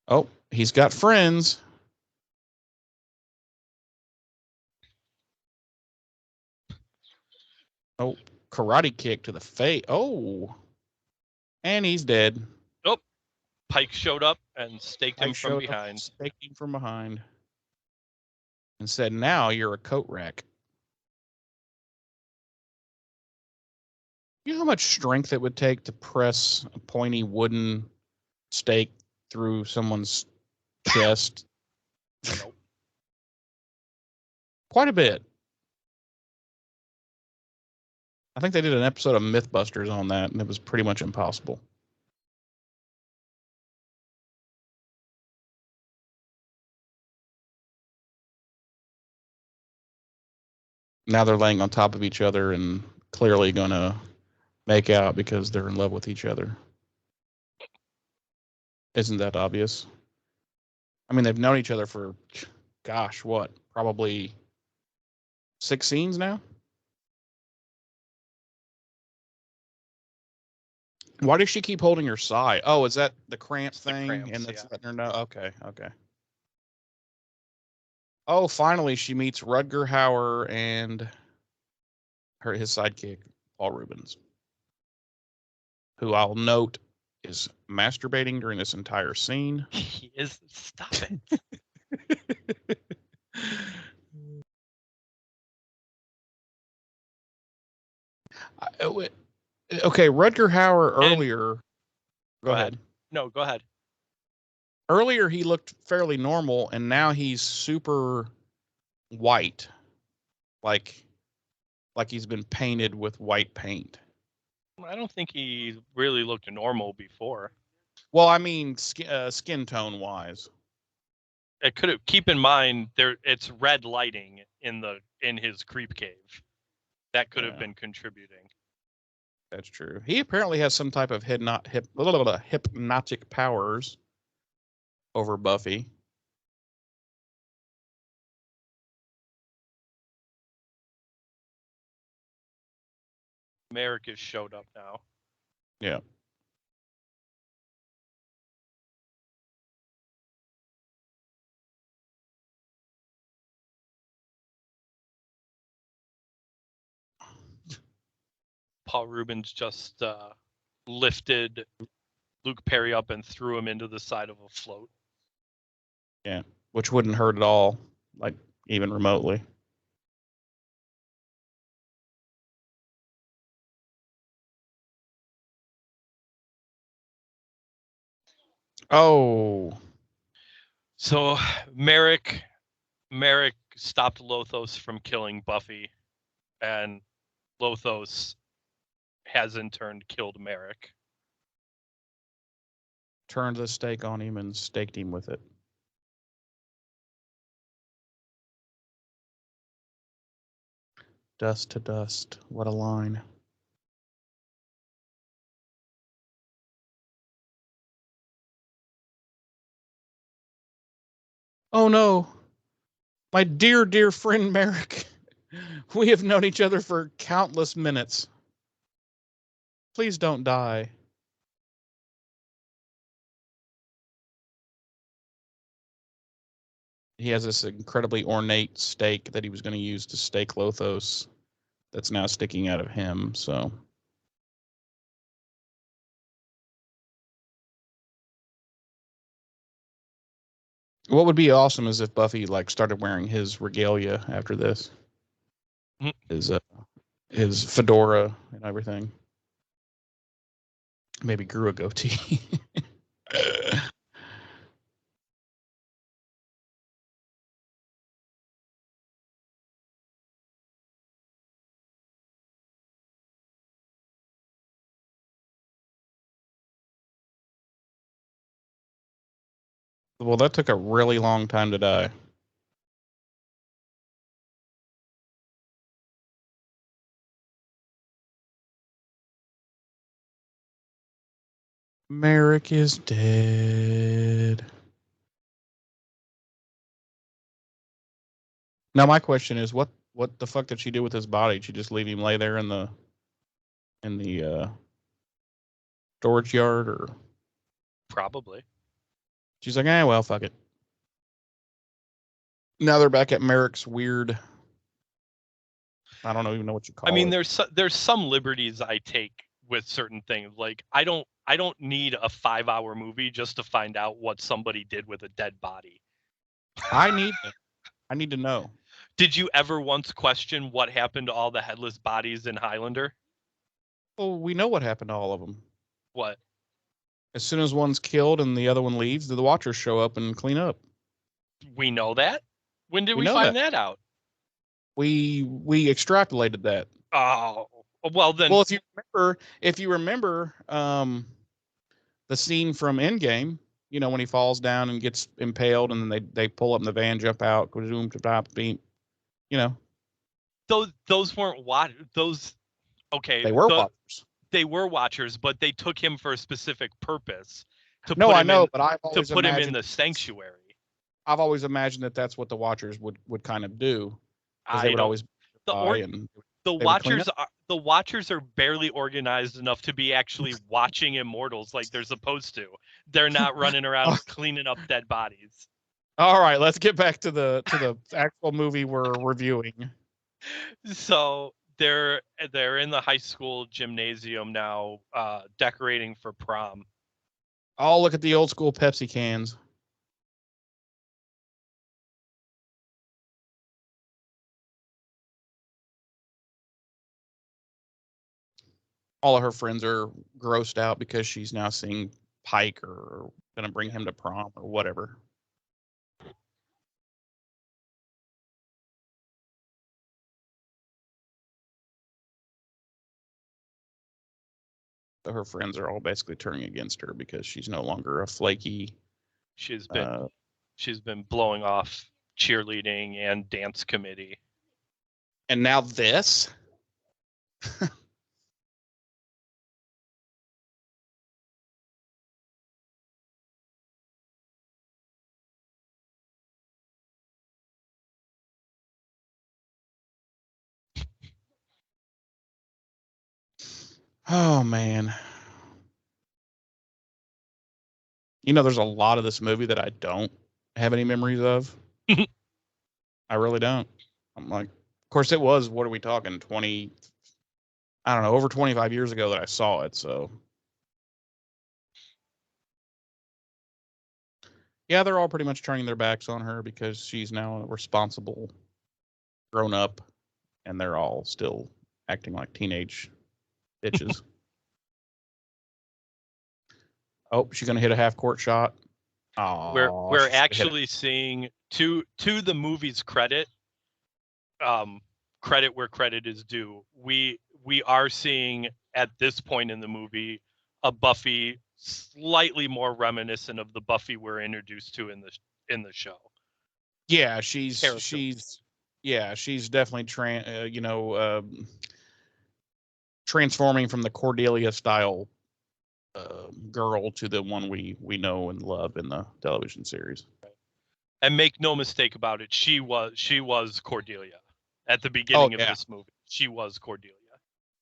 Oh, he's got friends. Oh, karate kick to the face. Oh, and he's dead. Oh, Pike showed up and staked him from behind. Staked him from behind. And said, now you're a coat rack. You know how much strength it would take to press a pointy wooden stake through someone's chest? Nope. Quite a bit. I think they did an episode of Mythbusters on that, and it was pretty much impossible. Now they're laying on top of each other and clearly going to make out because they're in love with each other. Isn't that obvious? I mean, they've known each other for, gosh, what? Probably 6 scenes now? Why does she keep holding her side? Oh, is that the cramp thing? cramps, And that's yeah. letting her know? Okay. Oh, finally she meets Rutger Hauer and his sidekick, Paul Rubens, who I'll note is masturbating during this entire scene. He is. Stop it. Okay, Rutger Hauer earlier. Go ahead. No, go ahead. Earlier he looked fairly normal, and now he's super white, like he's been painted with white paint. I don't think he really looked normal before. Well, I mean, skin tone wise. It could have. Keep in mind it's red lighting in his creep cave. That could have been contributing. That's true. He apparently has some type of hypnotic powers over Buffy. Merrick has showed up now. Yeah. Paul Rubens just lifted Luke Perry up and threw him into the side of a float. Yeah, which wouldn't hurt at all, like even remotely. Oh. So Merrick stopped Lothos from killing Buffy, and Lothos has in turn killed Merrick. Turned the stake on him and staked him with it. Dust to dust. What a line. Oh no. My dear, dear friend Merrick. We have known each other for countless minutes. Please don't die. He has this incredibly ornate stake that he was going to use to stake Lothos that's now sticking out of him, so. What would be awesome is if Buffy started wearing his regalia after this. His fedora and everything. Maybe grew a goatee. Well, that took a really long time to die. Merrick is dead. Now my question is, what the fuck did she do with his body? Did she just leave him lay there in the storage yard, or Probably. she's like, well, fuck it. Now they're back at Merrick's weird. I don't even know what you call it. I mean, there's some liberties I take with certain things. Like I don't need a 5-hour movie just to find out what somebody did with a dead body. I need to know. Did you ever once question what happened to all the headless bodies in Highlander? Well, we know what happened to all of them. What? As soon as one's killed and the other one leaves, the Watchers show up and clean up. We know that? When did We we know find that out? We extrapolated that. Oh, well then. Well, if you remember, the scene from Endgame, you know, when he falls down and gets impaled, and then they pull up in the van, jump out, zoom to top, beam. You know, those weren't those. Okay, they were Watchers. They were Watchers, but they took him for a specific purpose. No, I know, but I've always to put him in imagined the sanctuary. I've always imagined that that's what the Watchers would kind of do, because they would don't- always The they would clean Watchers up. the Watchers are barely organized enough to be actually watching Immortals like they're supposed to. They're not running around cleaning up dead bodies. All right, let's get back to the actual movie we're reviewing. So they're in the high school gymnasium now, decorating for prom. Oh, look at the old school Pepsi cans. All of her friends are grossed out because she's now seeing Pike or going to bring him to prom or whatever. So her friends are all basically turning against her because she's no longer a flaky. She's been blowing off cheerleading and dance committee. And now this? Oh, man. You know, there's a lot of this movie that I don't have any memories of. I really don't. I'm like, of course, it was, what are we talking, 20, I don't know, over 25 years ago that I saw it, so. Yeah, they're all pretty much turning their backs on her because she's now a responsible grown up, and they're all still acting like teenage bitches. Oh, she's gonna hit a half court shot. Oh, We're actually seeing to the movie's credit, credit where credit is due. We are seeing at this point in the movie a Buffy slightly more reminiscent of the Buffy we're introduced to in the show. Yeah, she's definitely transforming from the Cordelia style girl to the one we know and love in the television series. And make no mistake about it, she was Cordelia at the beginning of this movie. She was Cordelia.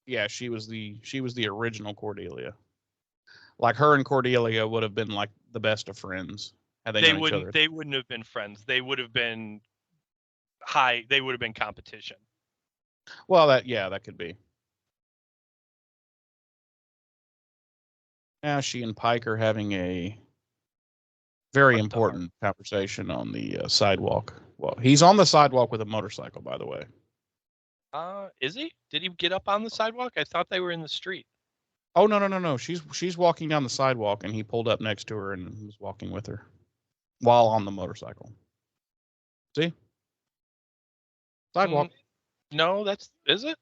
Yeah, she was the original Cordelia. Like, her and Cordelia would have been like the best of friends had they known each other. They wouldn't have been friends. They would have been they would have been competition. Well, that could be. Now she and Pike are having a very important conversation on the sidewalk. Well, he's on the sidewalk with a motorcycle, by the way. Is he? Did he get up on the sidewalk? I thought they were in the street. Oh, no. She's walking down the sidewalk, and he pulled up next to her and was walking with her while on the motorcycle. See? Sidewalk. No, is it?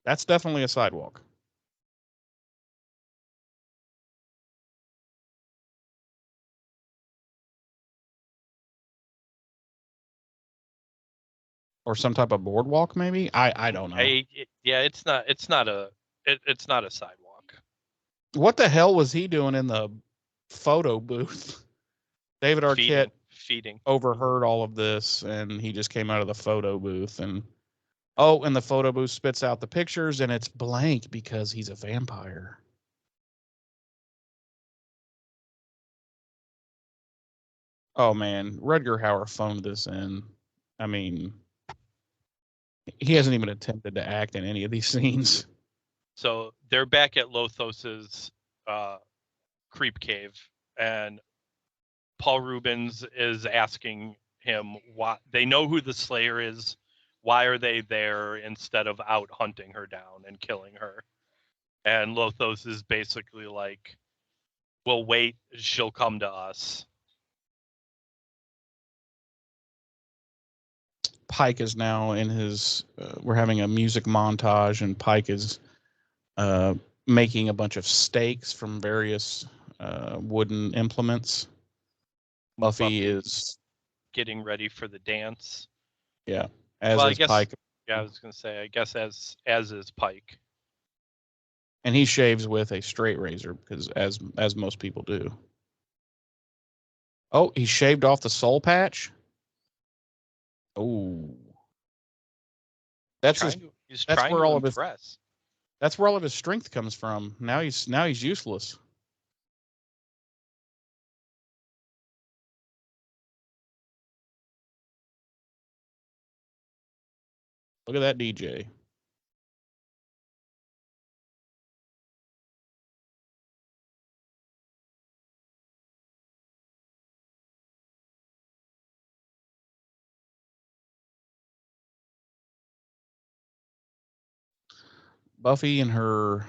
That's definitely a sidewalk. Or some type of boardwalk, maybe? I don't know. It's not a sidewalk. What the hell was he doing in the photo booth? David Arquette feeding overheard all of this, and he just came out of the photo booth, and the photo booth spits out the pictures, and it's blank because he's a vampire. Oh man, Rutger Hauer phoned this in. I mean, he hasn't even attempted to act in any of these scenes. So they're back at Lothos's creep cave, and Paul Rubens is asking him why they know who the Slayer is. Why are they there instead of out hunting her down and killing her? And Lothos is basically like, we'll wait, she'll come to us. Pike is now in his. We're having a music montage, and Pike is making a bunch of stakes from various wooden implements. Buffy is getting ready for the dance. Yeah, as Well, I is guess, Pike, yeah, I was gonna say, I guess as is Pike. and he shaves with a straight razor because as most people do. Oh, he shaved off the soul patch. Oh, that's He's that's trying where to all of his impress. that's where all of his strength comes from. Now he's useless. Look at that DJ. Buffy in her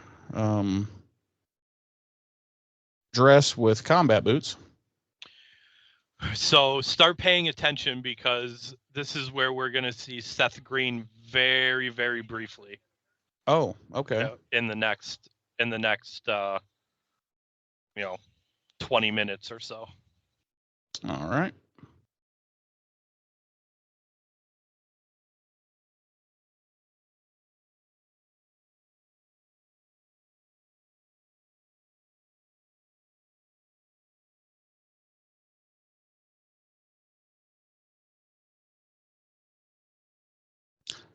dress with combat boots. So start paying attention because this is where we're gonna see Seth Green very, very briefly. Oh, okay. In the next 20 minutes or so. All right.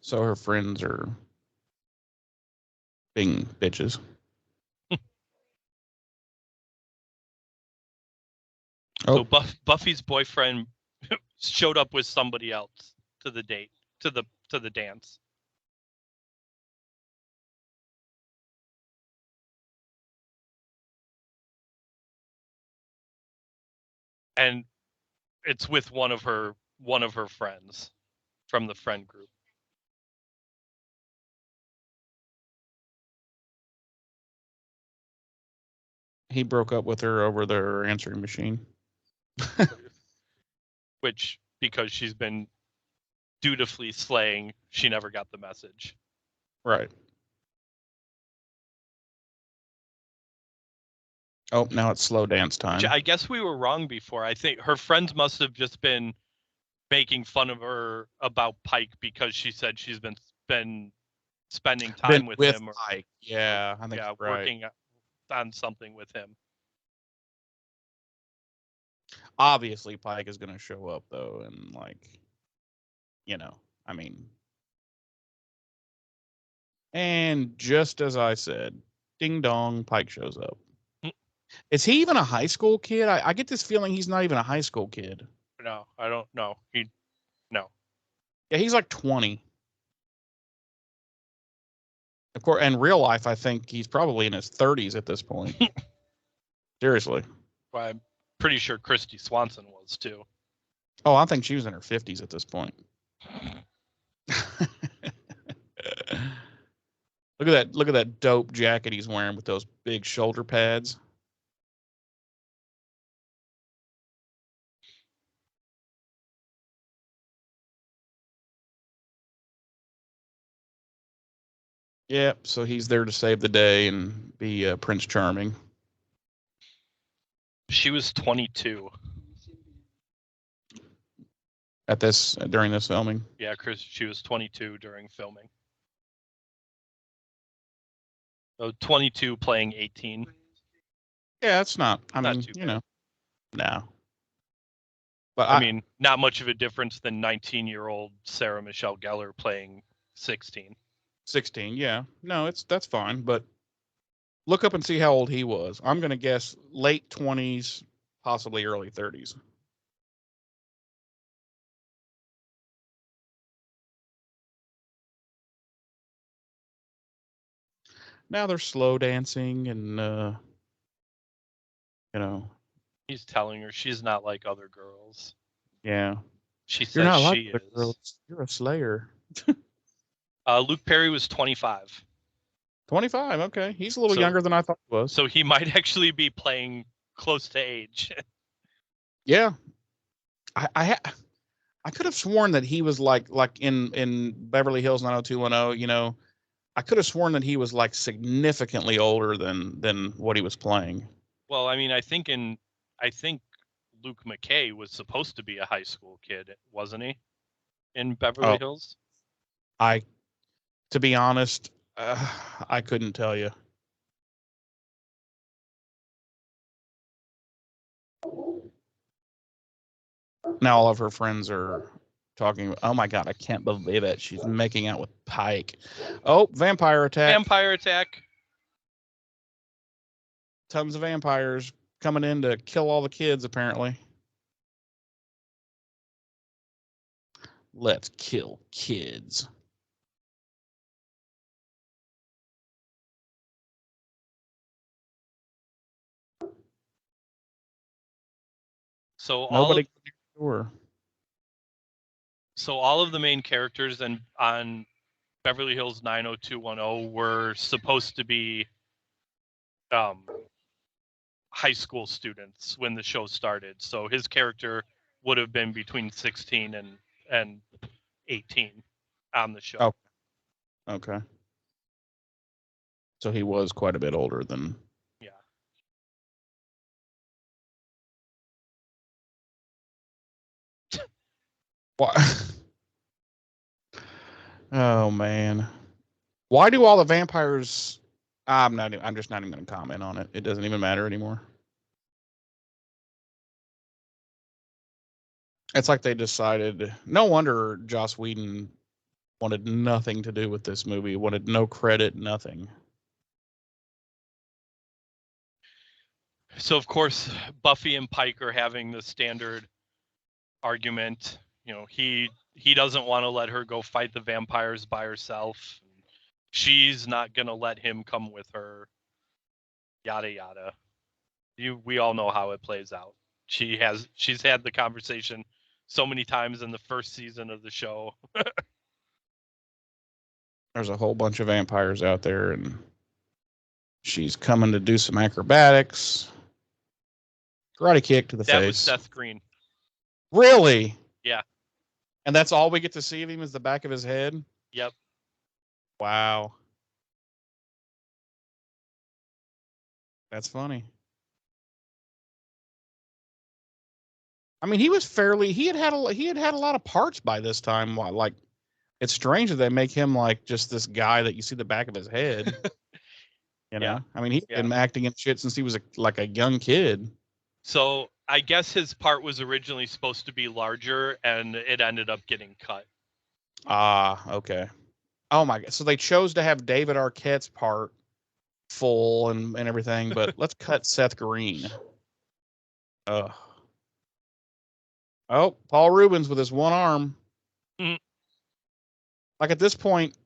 So her friends are being bitches. So Buffy's boyfriend showed up with somebody else to the date, to the dance. And it's with one of her friends from the friend group. He broke up with her over their answering machine. Which, because she's been dutifully slaying, she never got the message. Right. Oh, now it's slow dance time. I guess we were wrong before. I think her friends must have just been making fun of her about Pike because she said she's been spending time with him. Pike. Yeah, I think right. Working on something with him. Obviously, Pike is going to show up, though, and, I mean. And just as I said, ding dong, Pike shows up. Is he even a high school kid? I get this feeling he's not even a high school kid. No, I don't know. No. Yeah, he's like 20. Of course, in real life, I think he's probably in his 30s at this point. Seriously. Well, I'm pretty sure Christy Swanson was too. Oh, I think she was in her 50s at this point. Look at that dope jacket he's wearing with those big shoulder pads. Yep, so he's there to save the day and be Prince Charming. She was 22 during this filming. Yeah, she was 22 during filming. So 22 playing 18. Yeah, it's not. I Not mean, too bad. No. But I mean, not much of a difference than 19-year-old Sarah Michelle Gellar playing 16. 16, yeah. No, that's fine. But look up and see how old he was. I'm going to guess late 20s, possibly early 30s. Now they're slow dancing and, He's telling her she's not like other girls. Yeah. She says You're not she like is. other girls. You're a slayer. Luke Perry was 25. 25. Okay, he's a little So- younger than I thought he was. So he might actually be playing close to age. Yeah, I could have sworn that he was like in Beverly Hills 90210. You know, I could have sworn that he was like significantly older than what he was playing. Well, I mean, I think Luke McKay was supposed to be a high school kid, wasn't he? In Beverly Hills. To be honest, I couldn't tell you. Now all of her friends are talking. Oh my God, I can't believe it. She's making out with Pike. Oh, vampire attack. Vampire attack. Tons of vampires coming in to kill all the kids, apparently. Let's kill kids. So Nobody sure. So all of the main characters on Beverly Hills 90210 were supposed to be high school students when the show started. So his character would have been between 16 and 18 on the show. Oh, okay. So he was quite a bit older than. Yeah. What? Oh man. Why do all the vampires? I'm just not even going to comment on it. It doesn't even matter anymore. It's like they decided. No wonder Joss Whedon wanted nothing to do with this movie. Wanted no credit, nothing. So of course Buffy and Pike are having the standard argument. You know, he doesn't want to let her go fight the vampires by herself. She's not gonna let him come with her. Yada yada. We all know how it plays out. She's had the conversation so many times in the first season of the show. There's a whole bunch of vampires out there, and she's coming to do some acrobatics. Karate kick to the face. That was Seth Green. Really? Yeah. And that's all we get to see of him is the back of his head? Yep. Wow. That's funny. I mean, he had a lot of parts by this time. Like, it's strange that they make him like just this guy that you see the back of his head. You know, Yeah. I mean, he's been acting in shit since he was like a young kid. So I guess his part was originally supposed to be larger, and it ended up getting cut. Ah, okay. Oh my God! So they chose to have David Arquette's part full and everything, but let's cut Seth Green. Ugh. Oh, Paul Rubens with his one arm. Mhm. Like at this point,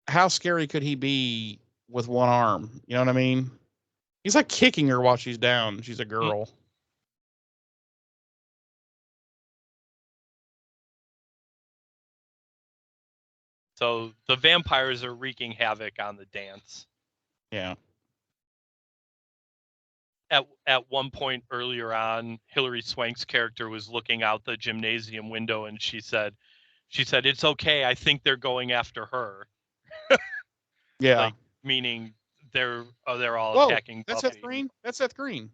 how scary could he be with one arm? You know what I mean? He's like kicking her while she's down. She's a girl. So the vampires are wreaking havoc on the dance. Yeah. At one point earlier on, Hilary Swank's character was looking out the gymnasium window, and she said, "It's okay. I think they're going after her." Yeah. Like, meaning they're all Whoa, attacking that's Buffy. Seth Green? That's Seth Green.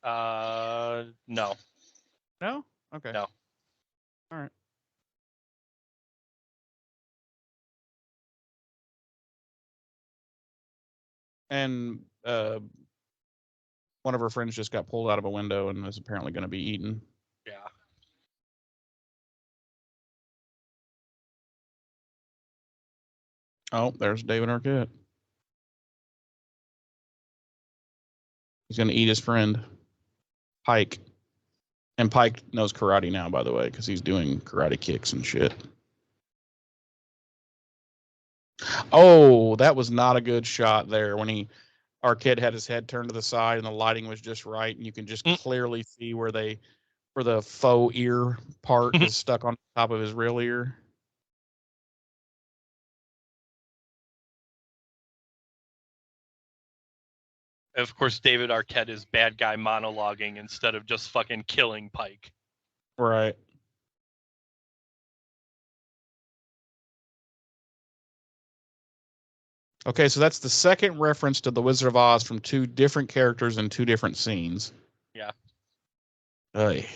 No. No? Okay. No. All right. And one of her friends just got pulled out of a window and is apparently going to be eaten. Yeah. Oh, there's David Arquette. He's going to eat his friend, Pike. And Pike knows karate now, by the way, because he's doing karate kicks and shit. Oh, that was not a good shot there when Arquette had his head turned to the side and the lighting was just right, and you can just clearly see where the faux ear part is stuck on top of his real ear. Of course, David Arquette is bad guy monologuing instead of just fucking killing Pike. Right. Okay, so that's the second reference to the Wizard of Oz from two different characters in two different scenes. Yeah. Ay.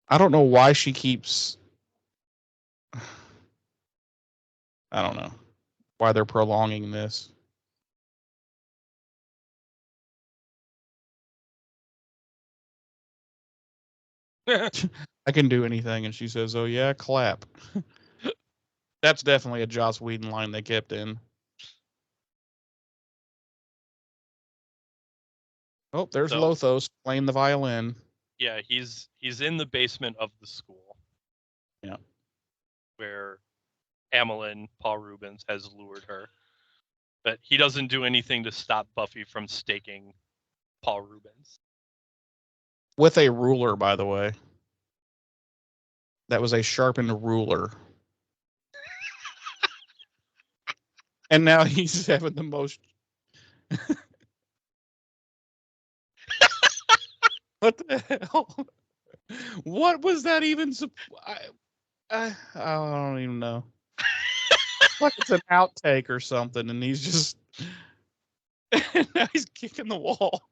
I don't know why she keeps... I don't know why they're prolonging this. I can do anything. And she says, oh, yeah, clap. That's definitely a Joss Whedon line they kept in. Oh, there's Lothos playing the violin. Yeah, he's in the basement of the school. Yeah. Where Amelin, Paul Rubens, has lured her. But he doesn't do anything to stop Buffy from staking Paul Rubens. With a ruler, by the way. That was a sharpened ruler. And now he's having the most... What the hell? What was that even? I don't even know. Like it's an outtake or something, and he's just... And now he's kicking the wall.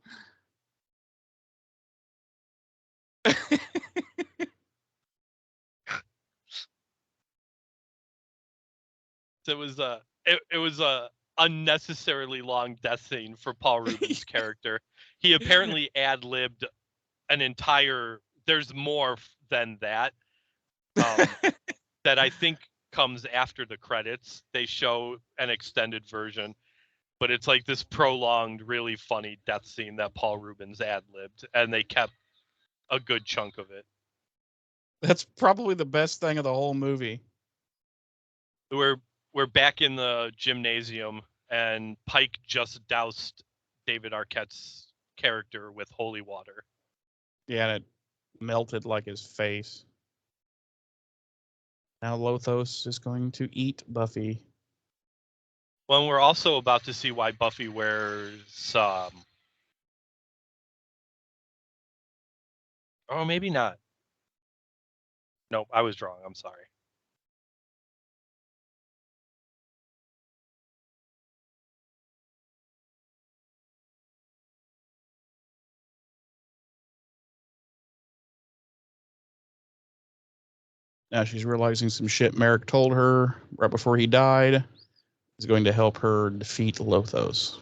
So it was a unnecessarily long death scene for Paul Rubens' character. He apparently ad-libbed an entire... There's more than that. That I think comes after the credits. They show an extended version, but it's like this prolonged, really funny death scene that Paul Rubens ad-libbed, and they kept a good chunk of it. That's probably the best thing of the whole movie. We're back in the gymnasium, and Pike just doused David Arquette's character with holy water. Yeah, and it melted like his face. Now Lothos is going to eat Buffy. Well, we're also about to see why Buffy wears... Oh, maybe not. Nope, I was wrong. I'm sorry. Now she's realizing some shit Merrick told her right before he died is going to help her defeat Lothos.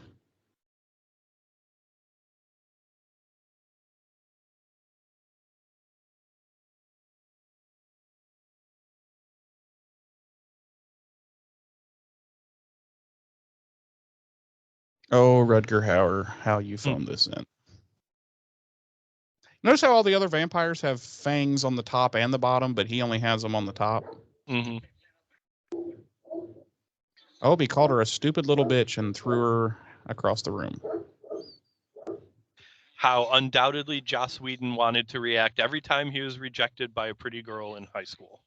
Oh, Rutger Hauer, how you phoned this in. Notice how all the other vampires have fangs on the top and the bottom, but he only has them on the top? Mm-hmm. Oh, he called her a stupid little bitch and threw her across the room. How undoubtedly Joss Whedon wanted to react every time he was rejected by a pretty girl in high school.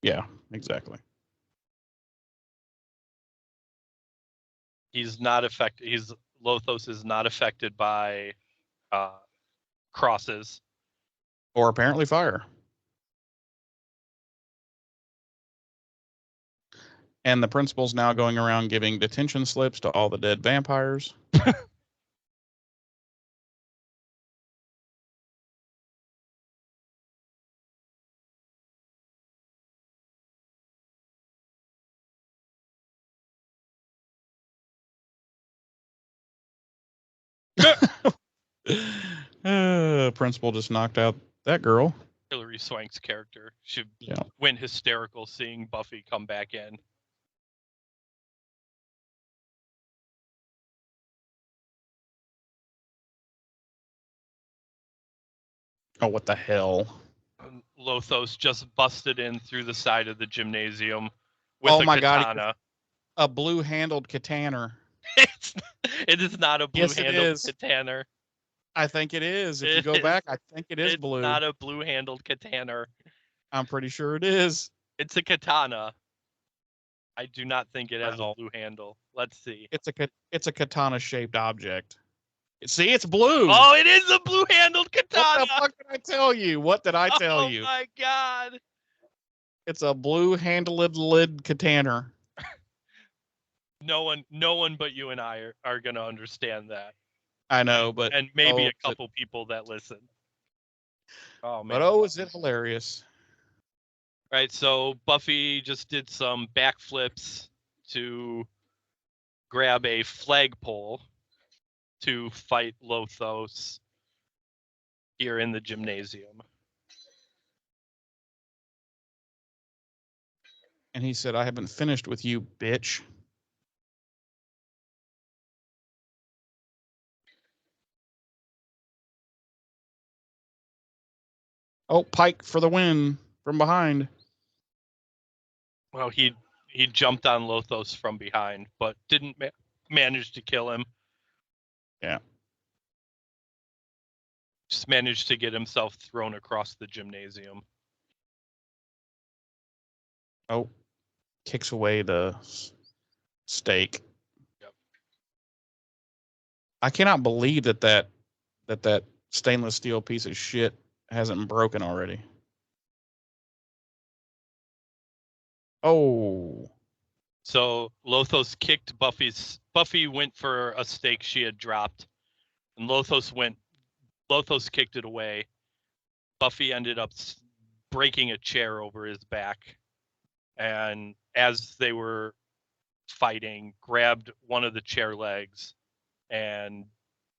Yeah, exactly. He's not affected. Lothos is not affected by crosses. Or apparently fire. And the principal's now going around giving detention slips to all the dead vampires. Principal just knocked out that girl. Hilary Swank's character should Yeah. went hysterical seeing Buffy come back in. Oh, what the hell? Lothos just busted in through the side of the gymnasium with Oh a my katana. God. A blue-handled katana. It is not a blue-handled katana. I think it is. If you go back, I think it is blue. It's not a blue-handled katana. I'm pretty sure it is. It's a katana. I do not think it has Well, a blue handle. Let's see. It's a katana-shaped object. See, it's blue. Oh, it is a blue-handled katana. What the fuck did I tell you? What did I tell you? Oh my god. It's a blue-handled lid katana. No one but you and I are gonna understand that. I know, but And maybe a couple people that listen. Oh man. But is it hilarious? Right, so Buffy just did some backflips to grab a flagpole to fight Lothos here in the gymnasium. And he said, "I haven't finished with you, bitch." Oh, Pike for the win from behind. Well, he jumped on Lothos from behind, but didn't manage to kill him. Yeah. Just managed to get himself thrown across the gymnasium. Oh, kicks away the stake. Yep. I cannot believe that stainless steel piece of shit hasn't broken already. Oh. So Lothos kicked Buffy went for a stake she had dropped, and Lothos kicked it away. Buffy ended up breaking a chair over his back, and as they were fighting, grabbed one of the chair legs and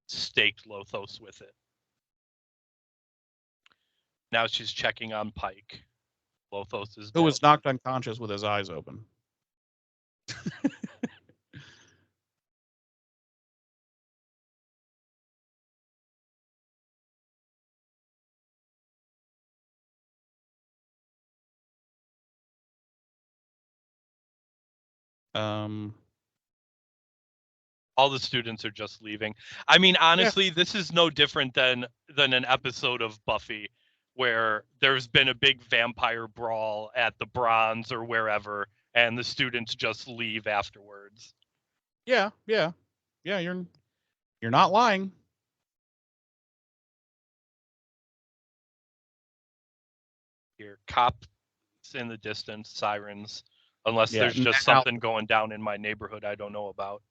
staked Lothos with it. Now she's checking on Pike. Lothos is Who was knocked unconscious with his eyes open. All the students are just leaving. I mean, honestly, This is no different than an episode of Buffy where there's been a big vampire brawl at the Bronze or wherever, and the students just leave afterwards. Yeah. You're not lying. Here, cops in the distance, sirens. Unless there's just something going down in my neighborhood I don't know about.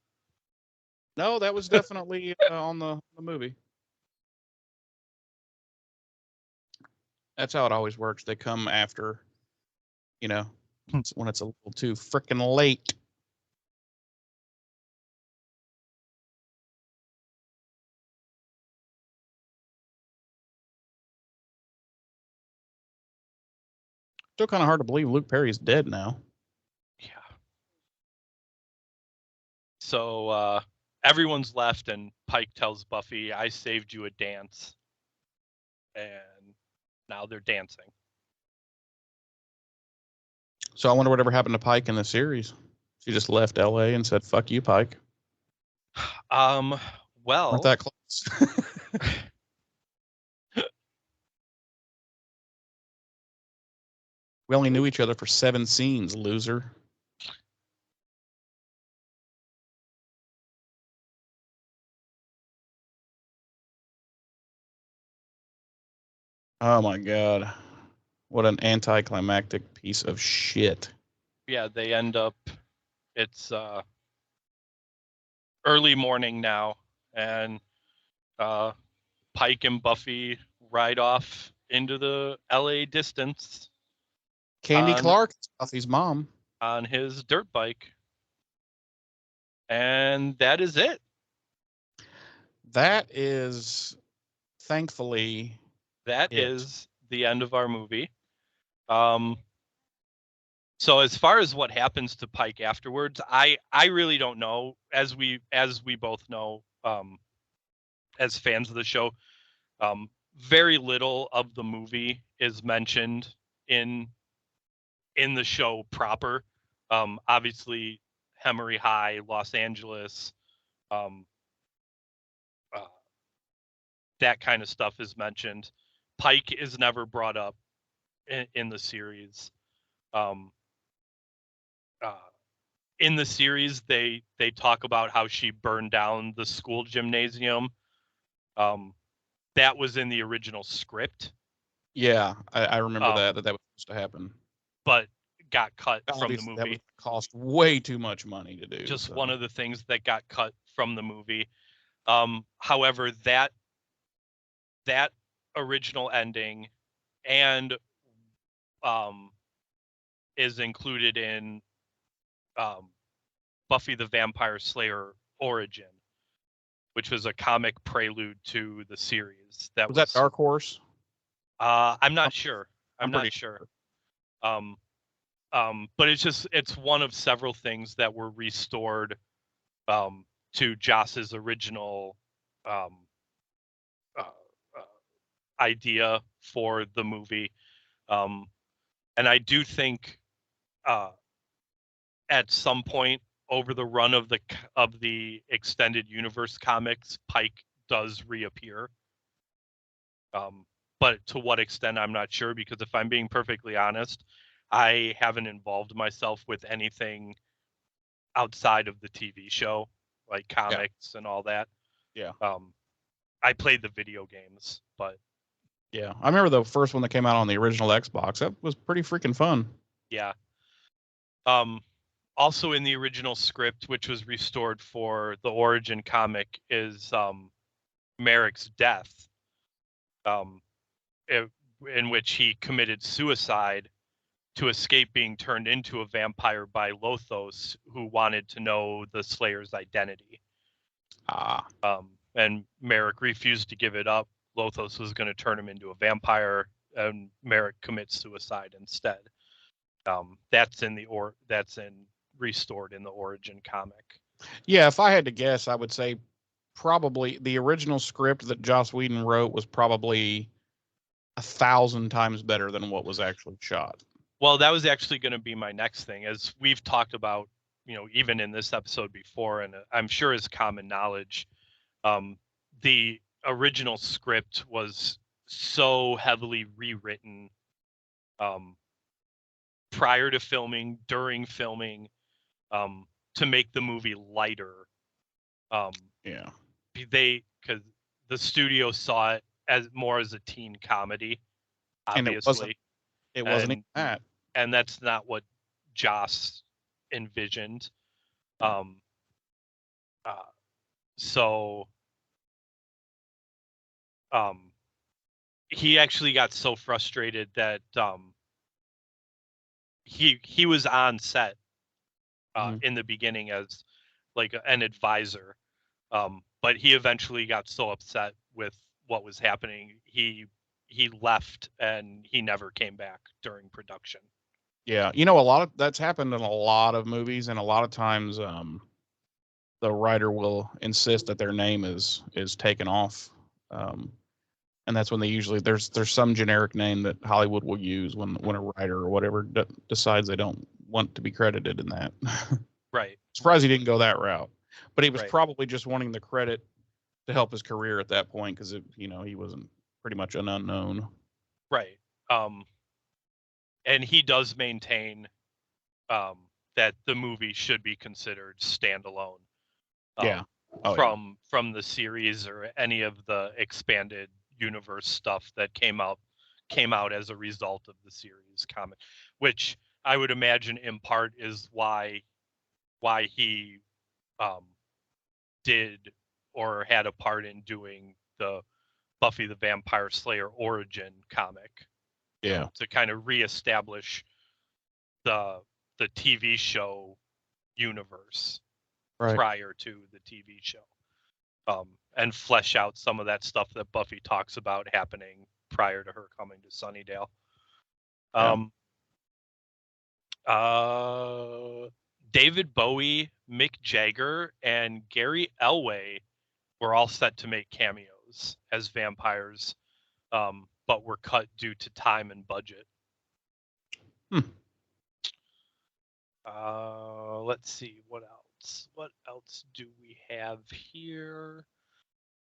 No, that was definitely on the movie. That's how it always works. They come after, when it's a little too freaking late. Still kind of hard to believe Luke Perry's dead now. Yeah. So everyone's left, and Pike tells Buffy, "I saved you a dance." And now they're dancing. So I wonder whatever happened to Pike in the series. She just left LA and said, "Fuck you, Pike." Well, weren't that close? We only knew each other for 7 scenes, loser. Oh my god. What an anticlimactic piece of shit. Yeah, they end up, it's early morning now, and Pike and Buffy ride off into the LA distance. Candy Clark, Buffy's mom, on his dirt bike. And that is it. That is, thankfully, that is the end of our movie. So as far as what happens to Pike afterwards, I really don't know. As we both know, as fans of the show, very little of the movie is mentioned in the show proper. Obviously, Hemery High, Los Angeles, that kind of stuff is mentioned. Pike is never brought up in the series. Um, in the series, they talk about how she burned down the school gymnasium. That was in the original script. Yeah, I remember that Um, was supposed to happen. But got cut from the Obviously, that movie. would cost way too much money to do. Just so. one of the things that got cut from the movie. However, that original ending and is included in Buffy the Vampire Slayer Origin, which was a comic prelude to the series. Was that Dark Horse? I'm not sure. I'm not pretty sure. But it's one of several things that were restored to Joss's original idea for the movie. And I do think at some point over the run of the extended universe comics, Pike does reappear. But to what extent, I'm not sure, because if I'm being perfectly honest, I haven't involved myself with anything outside of the TV show, like comics and all that. Yeah. I played the video games, but yeah, I remember the first one that came out on the original Xbox. That was pretty freaking fun. Yeah. Also in the original script, which was restored for the Origin comic, is Merrick's death, in which he committed suicide to escape being turned into a vampire by Lothos, who wanted to know the Slayer's identity. And Merrick refused to give it up. Lothos was going to turn him into a vampire, and Merrick commits suicide instead. That's restored in the Origin comic. Yeah, if I had to guess, I would say probably the original script that Joss Whedon wrote was probably 1,000 times better than what was actually shot. Well, that was actually going to be my next thing, as we've talked about, even in this episode before, and I'm sure is common knowledge. The original script was so heavily rewritten prior to filming, during filming, to make the movie lighter. Yeah. Because the studio saw it as more as a teen comedy, obviously. It wasn't even that. And that's not what Joss envisioned. So he actually got so frustrated that he was on set in the beginning as like an advisor, but he eventually got so upset with what was happening, he left and he never came back during production. Yeah, a lot of that's happened in a lot of movies, and a lot of times the writer will insist that their name is taken off, and that's when they usually there's some generic name that Hollywood will use when a writer or whatever decides they don't want to be credited in that. Right. Surprised he didn't go that route, but he was Right. probably just wanting the credit to help his career at that point, because he wasn't pretty much an unknown. Right. And he does maintain that the movie should be considered standalone. Yeah. From the series or any of the expanded universe stuff that came out as a result of the series comic, which I would imagine in part is why he did or had a part in doing the Buffy the Vampire Slayer Origin comic. Yeah. To kind of reestablish the TV show universe prior to the TV show, and flesh out some of that stuff that Buffy talks about happening prior to her coming to Sunnydale. David Bowie, Mick Jagger, and Gary Elway were all set to make cameos as vampires, but were cut due to time and budget. Let's see, what else? What else do we have here?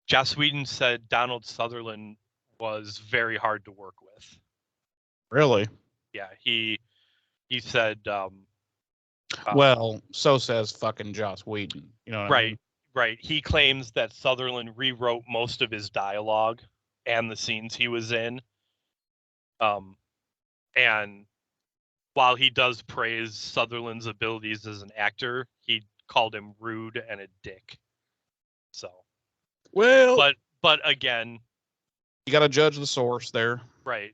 Joss Whedon said Donald Sutherland was very hard to work with. Really? Yeah, he he said, Well, so says fucking Joss Whedon. You know what I mean? right. He claims that Sutherland rewrote most of his dialogue and the scenes he was in. And while he does praise Sutherland's abilities as an actor, he called him rude and a dick. So, Well, but again, you got to judge the source there. right,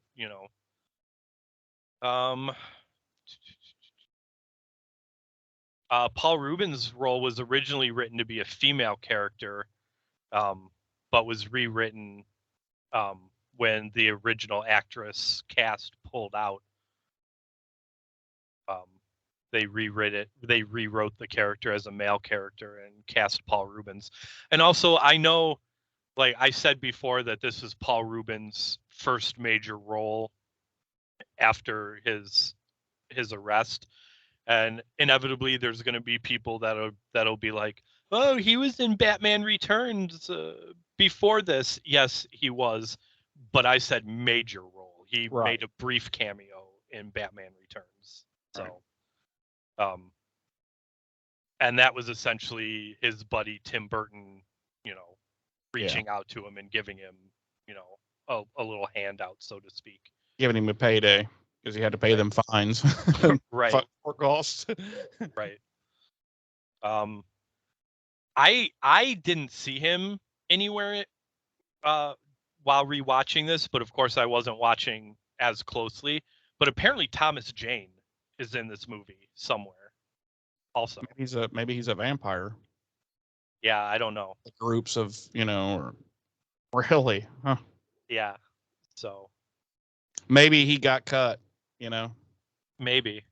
Paul Rubin's role was originally written to be a female character, but was rewritten when the original actress cast pulled out. They rewrote the character as a male character and cast Paul Rubens. And also, I know, like I said before, that this is Paul Rubens' first major role after his arrest. And inevitably, there's going to be people that'll be like, "Oh, he was in Batman Returns before this." Yes, he was, but I said major role. He made a brief cameo in Batman Returns. So, and that was essentially his buddy Tim Burton, reaching out to him and giving him, a little handout, so to speak. Giving him a payday because he had to pay them fines. Right. For costs. Right. I didn't see him anywhere while rewatching this, but of course I wasn't watching as closely. But apparently Thomas Jane is in this movie somewhere. Also, maybe he's a vampire. Yeah, I don't know. Groups of really, huh? Yeah. So maybe he got cut. Maybe.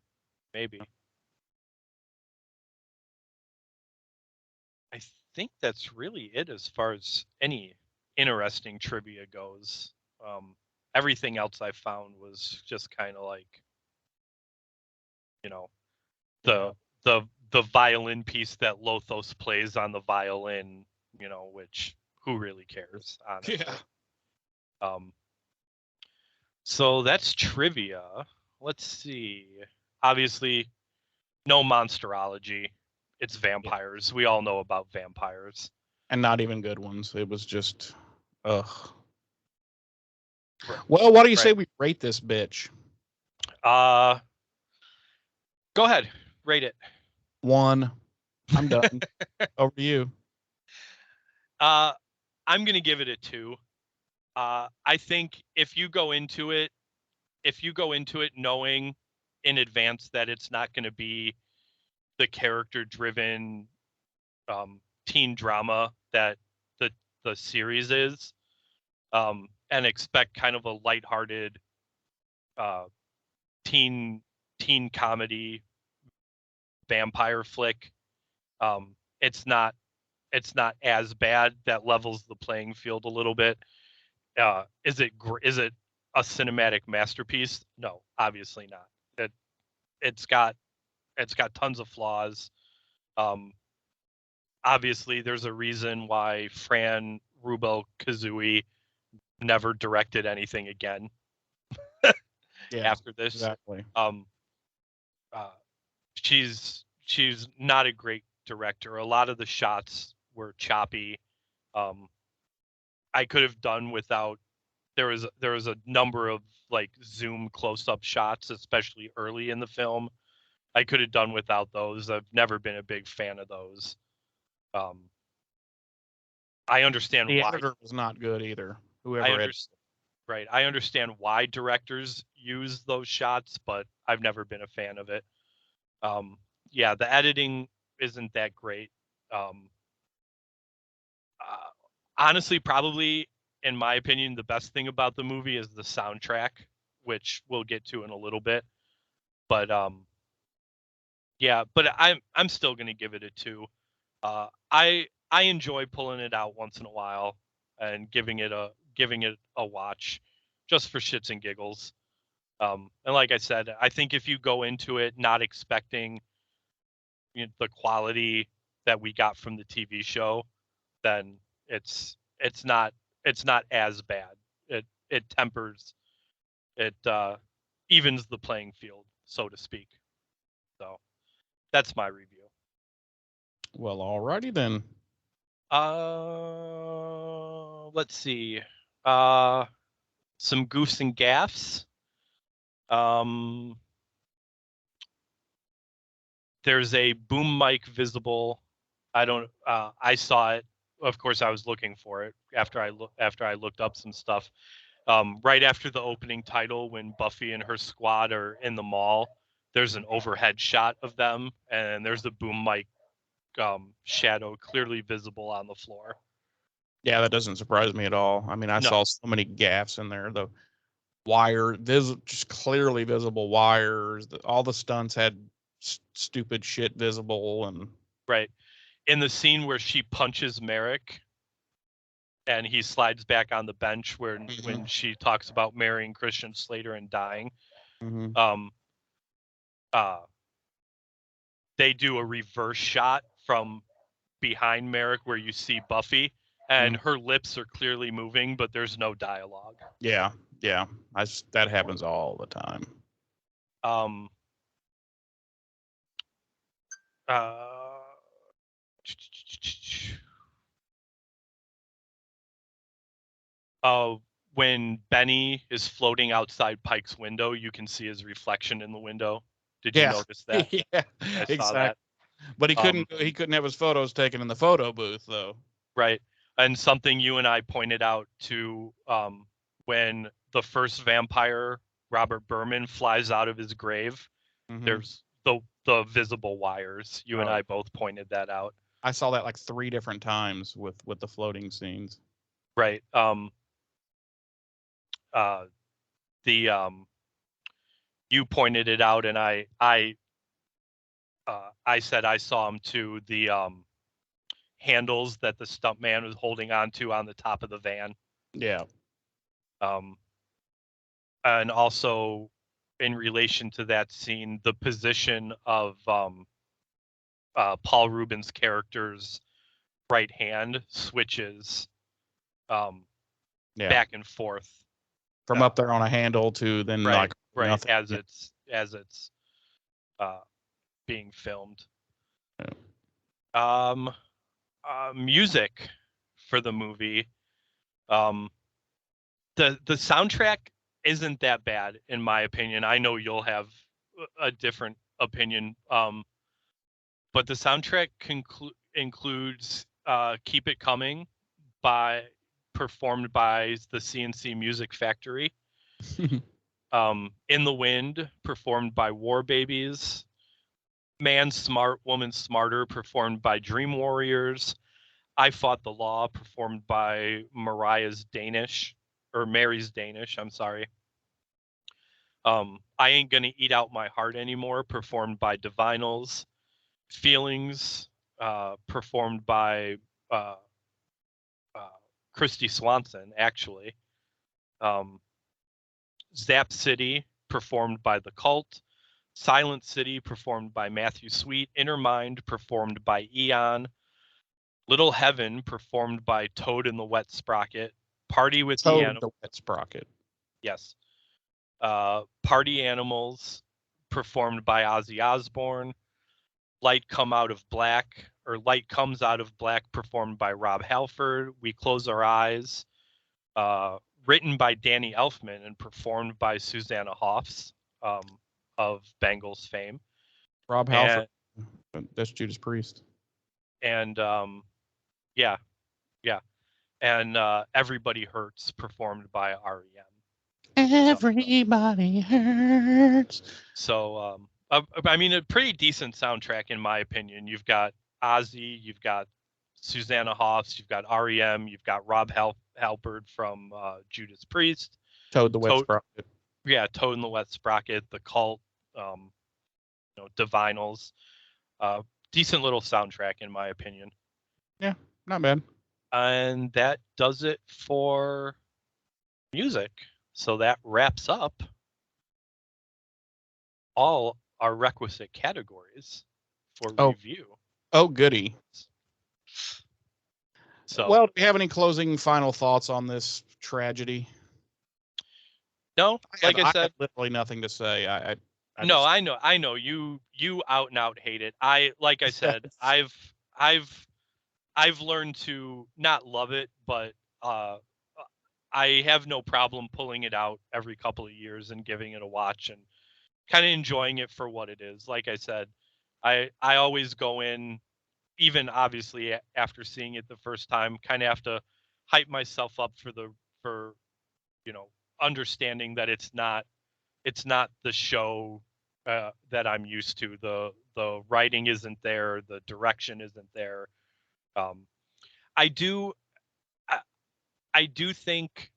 I think that's really it as far as any interesting trivia goes. Everything else I found was just kind of like, the violin piece that Lothos plays on the violin, which who really cares, honestly. Yeah. So that's trivia. Let's see. Obviously, no monsterology. It's vampires. We all know about vampires. And not even good ones. It was just, ugh. Well, why do you say we rate this bitch? Go ahead. Rate it. 1. I'm done. Over to you. I'm going to give it a 2. I think if you go into it knowing in advance that it's not going to be the character-driven teen drama that the series is, and expect kind of a lighthearted teen comedy vampire flick, it's not as bad. That levels the playing field a little bit. Is it a cinematic masterpiece? No, obviously not. It's got tons of flaws. Obviously, there's a reason why Fran Rubel Kazooie never directed anything again after this. Exactly. She's not a great director. A lot of the shots were choppy. I could have done without. There was a number of like zoom close-up shots, especially early in the film. I could have done without those. I've never been a big fan of those. I understand the why. editor was not good either. Right. I understand why directors use those shots, but I've never been a fan of it. Yeah, the editing isn't that great. Honestly, probably, in my opinion, the best thing about the movie is the soundtrack, which we'll get to in a little bit. But yeah, but I'm still gonna give it a 2. I enjoy pulling it out once in a while and giving it a watch, just for shits and giggles. And like I said, I think if you go into it not expecting the quality that we got from the TV show, then it's not as bad. It tempers, it evens the playing field so to speak. So that's my review. Well, alrighty then. Let's see. Some goofs and gaffs. There's a boom mic visible. I saw it. Of course, I was looking for it after I looked up some stuff. Right after the opening title, when Buffy and her squad are in the mall, there's an overhead shot of them, and there's a boom mic shadow clearly visible on the floor. Yeah, that doesn't surprise me at all. I mean, I saw so many gaffes in there. The wire, just clearly visible wires. All the stunts had stupid shit visible, and right in the scene where she punches Merrick, and he slides back on the bench when she talks about marrying Christian Slater and dying. They do a reverse shot from behind Merrick where you see Buffy, and her lips are clearly moving, but there's no dialogue. Yeah. That happens all the time. When Benny is floating outside Pike's window, you can see his reflection in the window. Did you notice that? Yeah, I saw that. But he couldn't have his photos taken in the photo booth though. Right. And something you and I pointed out to when the first vampire, Robert Berman, flies out of his grave, there's the visible wires. You and I both pointed that out. I saw that like 3 different times with the floating scenes. Right. You pointed it out, and I said I saw him too. The handles that the stuntman was holding onto on the top of the van. Yeah. And also in relation to that scene, the position of Paul Rubin's character's right hand switches back and forth from up there on a handle to then right nothing. as it's being filmed. Music for the movie. The soundtrack isn't that bad in my opinion. I know you'll have a different opinion, but the soundtrack includes "Keep It Coming" performed by the CNC Music Factory. "In the Wind" performed by War Babies. "Man Smart, Woman Smarter" performed by Dream Warriors. "I Fought the Law" performed by Mary's Danish. I'm sorry. "I Ain't Gonna Eat Out My Heart Anymore" performed by Divinals. "Feelings" performed by Christy Swanson, actually. "Zap City" performed by The Cult. "Silent City" performed by Matthew Sweet. "Inner Mind" performed by Eon. "Little Heaven" performed by Toad and the Wet Sprocket. "Party with the Animals." The Wet Sprocket. Yes. "Party Animals" performed by Ozzy Osbourne. Light Comes Out of Black" performed by Rob Halford. "We Close Our Eyes" written by Danny Elfman and performed by Susanna Hoffs of Bangles fame. Rob Halford. That's Judas Priest. And yeah. And "Everybody Hurts" performed by REM. Everybody hurts. So I mean, a pretty decent soundtrack in my opinion. You've got Ozzy, you've got Susanna Hoffs, you've got REM, you've got Rob Halford from Judas Priest. Toad the Wet Sprocket. Yeah, Toad and the Wet Sprocket, The Cult, Divinals. Decent little soundtrack in my opinion. Yeah, not bad. And that does it for music. So that wraps up all our requisite categories for review. Oh, goody. So, well, do you have any closing final thoughts on this tragedy? No, like I said, have literally nothing to say. No, I know you out and out hate it. Like I said, I've learned to not love it, but I have no problem pulling it out every couple of years and giving it a watch and kind of enjoying it for what it is. Like I said, I always go in, even obviously after seeing it the first time, kind of have to hype myself up for understanding that it's not the show that I'm used to. The writing isn't there, the direction isn't there. I do think,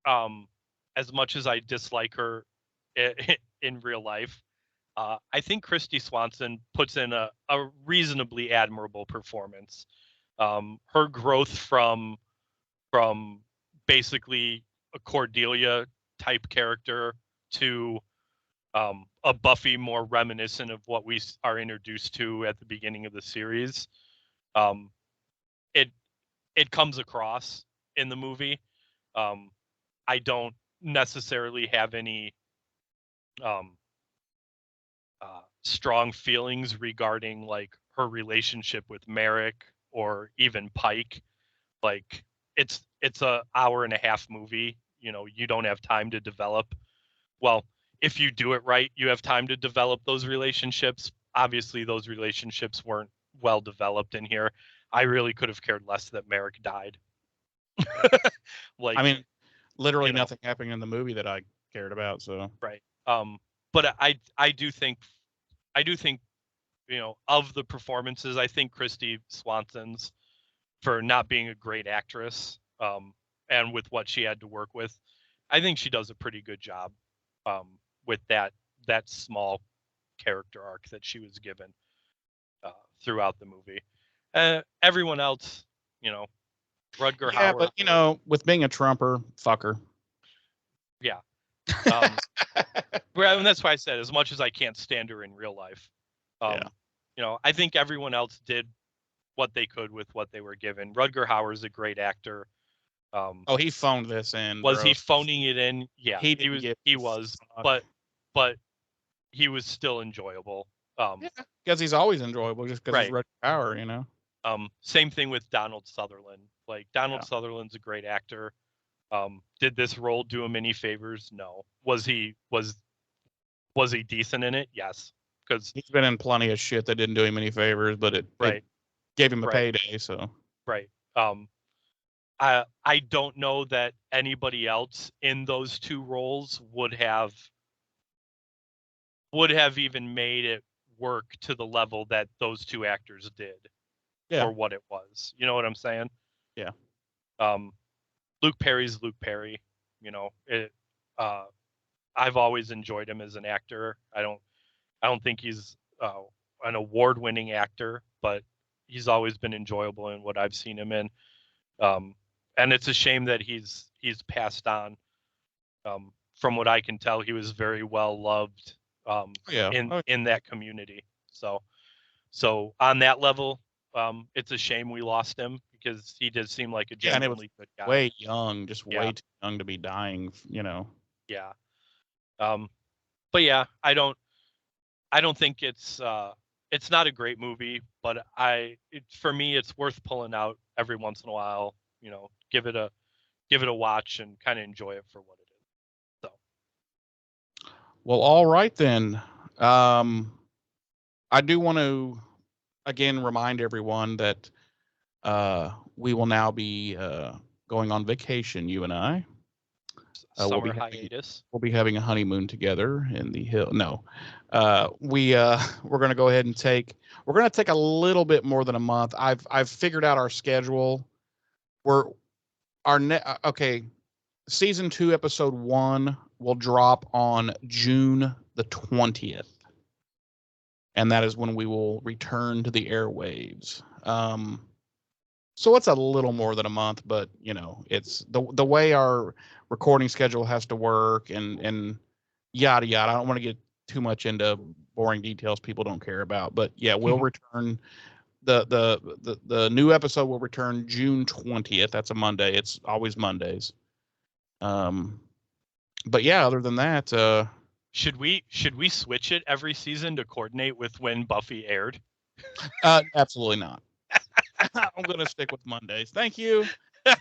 as much as I dislike her in real life, I think Christy Swanson puts in a reasonably admirable performance. Her growth from basically a Cordelia type character to a Buffy more reminiscent of what we are introduced to at the beginning of the series. It comes across in the movie. I don't necessarily have any strong feelings regarding like her relationship with Merrick or even Pike. Like it's a hour and a half movie. You don't have time to develop. Well, if you do it right, you have time to develop those relationships. Obviously, those relationships weren't well developed in here. I really could have cared less that Merrick died. I mean, literally nothing happening in the movie that I cared about. So right. But I do think of the performances, I think Christy Swanson's, for not being a great actress, and with what she had to work with, I think she does a pretty good job with that small character arc that she was given throughout the movie. Everyone else, Rutger Hauer. But with being a Trumper, fuck her. Yeah. And that's why I said, as much as I can't stand her in real life, I think everyone else did what they could with what they were given. Rutger Hauer is a great actor. He phoned this in. Was he phoning it in? Yeah, he was, but he was still enjoyable. Because he's always enjoyable, just because he's Rutger Hauer, Same thing with Donald Sutherland. Like Donald Sutherland's a great actor. Did this role do him any favors? No. Was he decent in it? Yes. Because he's been in plenty of shit that didn't do him any favors, but it gave him a payday. So right. I don't know that anybody else in those two roles would have even made it work to the level that those two actors did for what it was. You know what I'm saying? Yeah. Luke Perry's Luke Perry. I've always enjoyed him as an actor. I don't think he's an award-winning actor, but he's always been enjoyable in what I've seen him in. And it's a shame that he's passed on. From what I can tell, he was very well loved in that community. So on that level, it's a shame we lost him, because he did seem like a genuinely good guy. Way young, just way too young to be dying. Yeah. But yeah, I don't think it's not a great movie, but for me, it's worth pulling out every once in a while. Give it a watch and kind of enjoy it for what it is. So. Well, all right then. I do want to again remind everyone that we will now be going on vacation. You and I. Summer hiatus. We'll be having a honeymoon together in the hill. No, we're going to go ahead and we're going to take a little bit more than a month. I've figured out our schedule. Season 2, episode 1 will drop on June the 20th. And that is when we will return to the airwaves. So it's a little more than a month, but it's the way our recording schedule has to work and yada yada. I don't want to get too much into boring details people don't care about, but yeah, we'll return. The new episode will return June 20th. That's a Monday. It's always Mondays. But yeah, other than that, Should we switch it every season to coordinate with when Buffy aired? Absolutely not. I'm going to stick with Mondays. Thank you.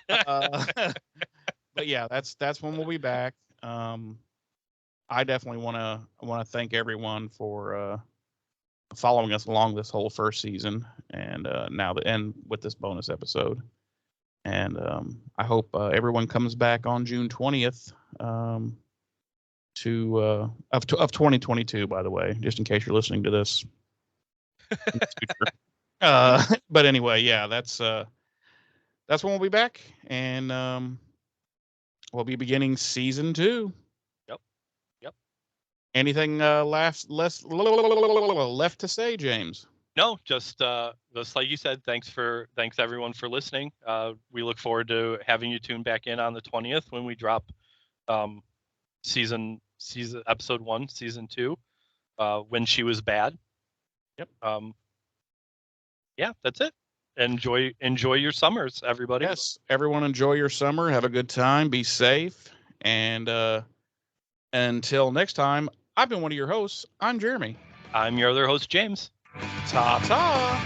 But yeah, that's when we'll be back. I definitely want to thank everyone for following us along this whole first season, and now the end with this bonus episode. And I hope everyone comes back on June 20th of 2022. By the way, just in case you're listening to this in the future. But anyway, yeah, that's when we'll be back, and we'll be beginning season 2. Yep. Anything left to say, James? No, just like you said, thanks everyone for listening. We look forward to having you tune back in on the 20th when we drop season episode 1, season 2, when she was bad. Yep. Yeah, that's it. Enjoy your summers, everybody. Yes, everyone enjoy your summer. Have a good time. Be safe. And until next time, I've been one of your hosts. I'm Jeremy. I'm your other host, James. Ta-ta.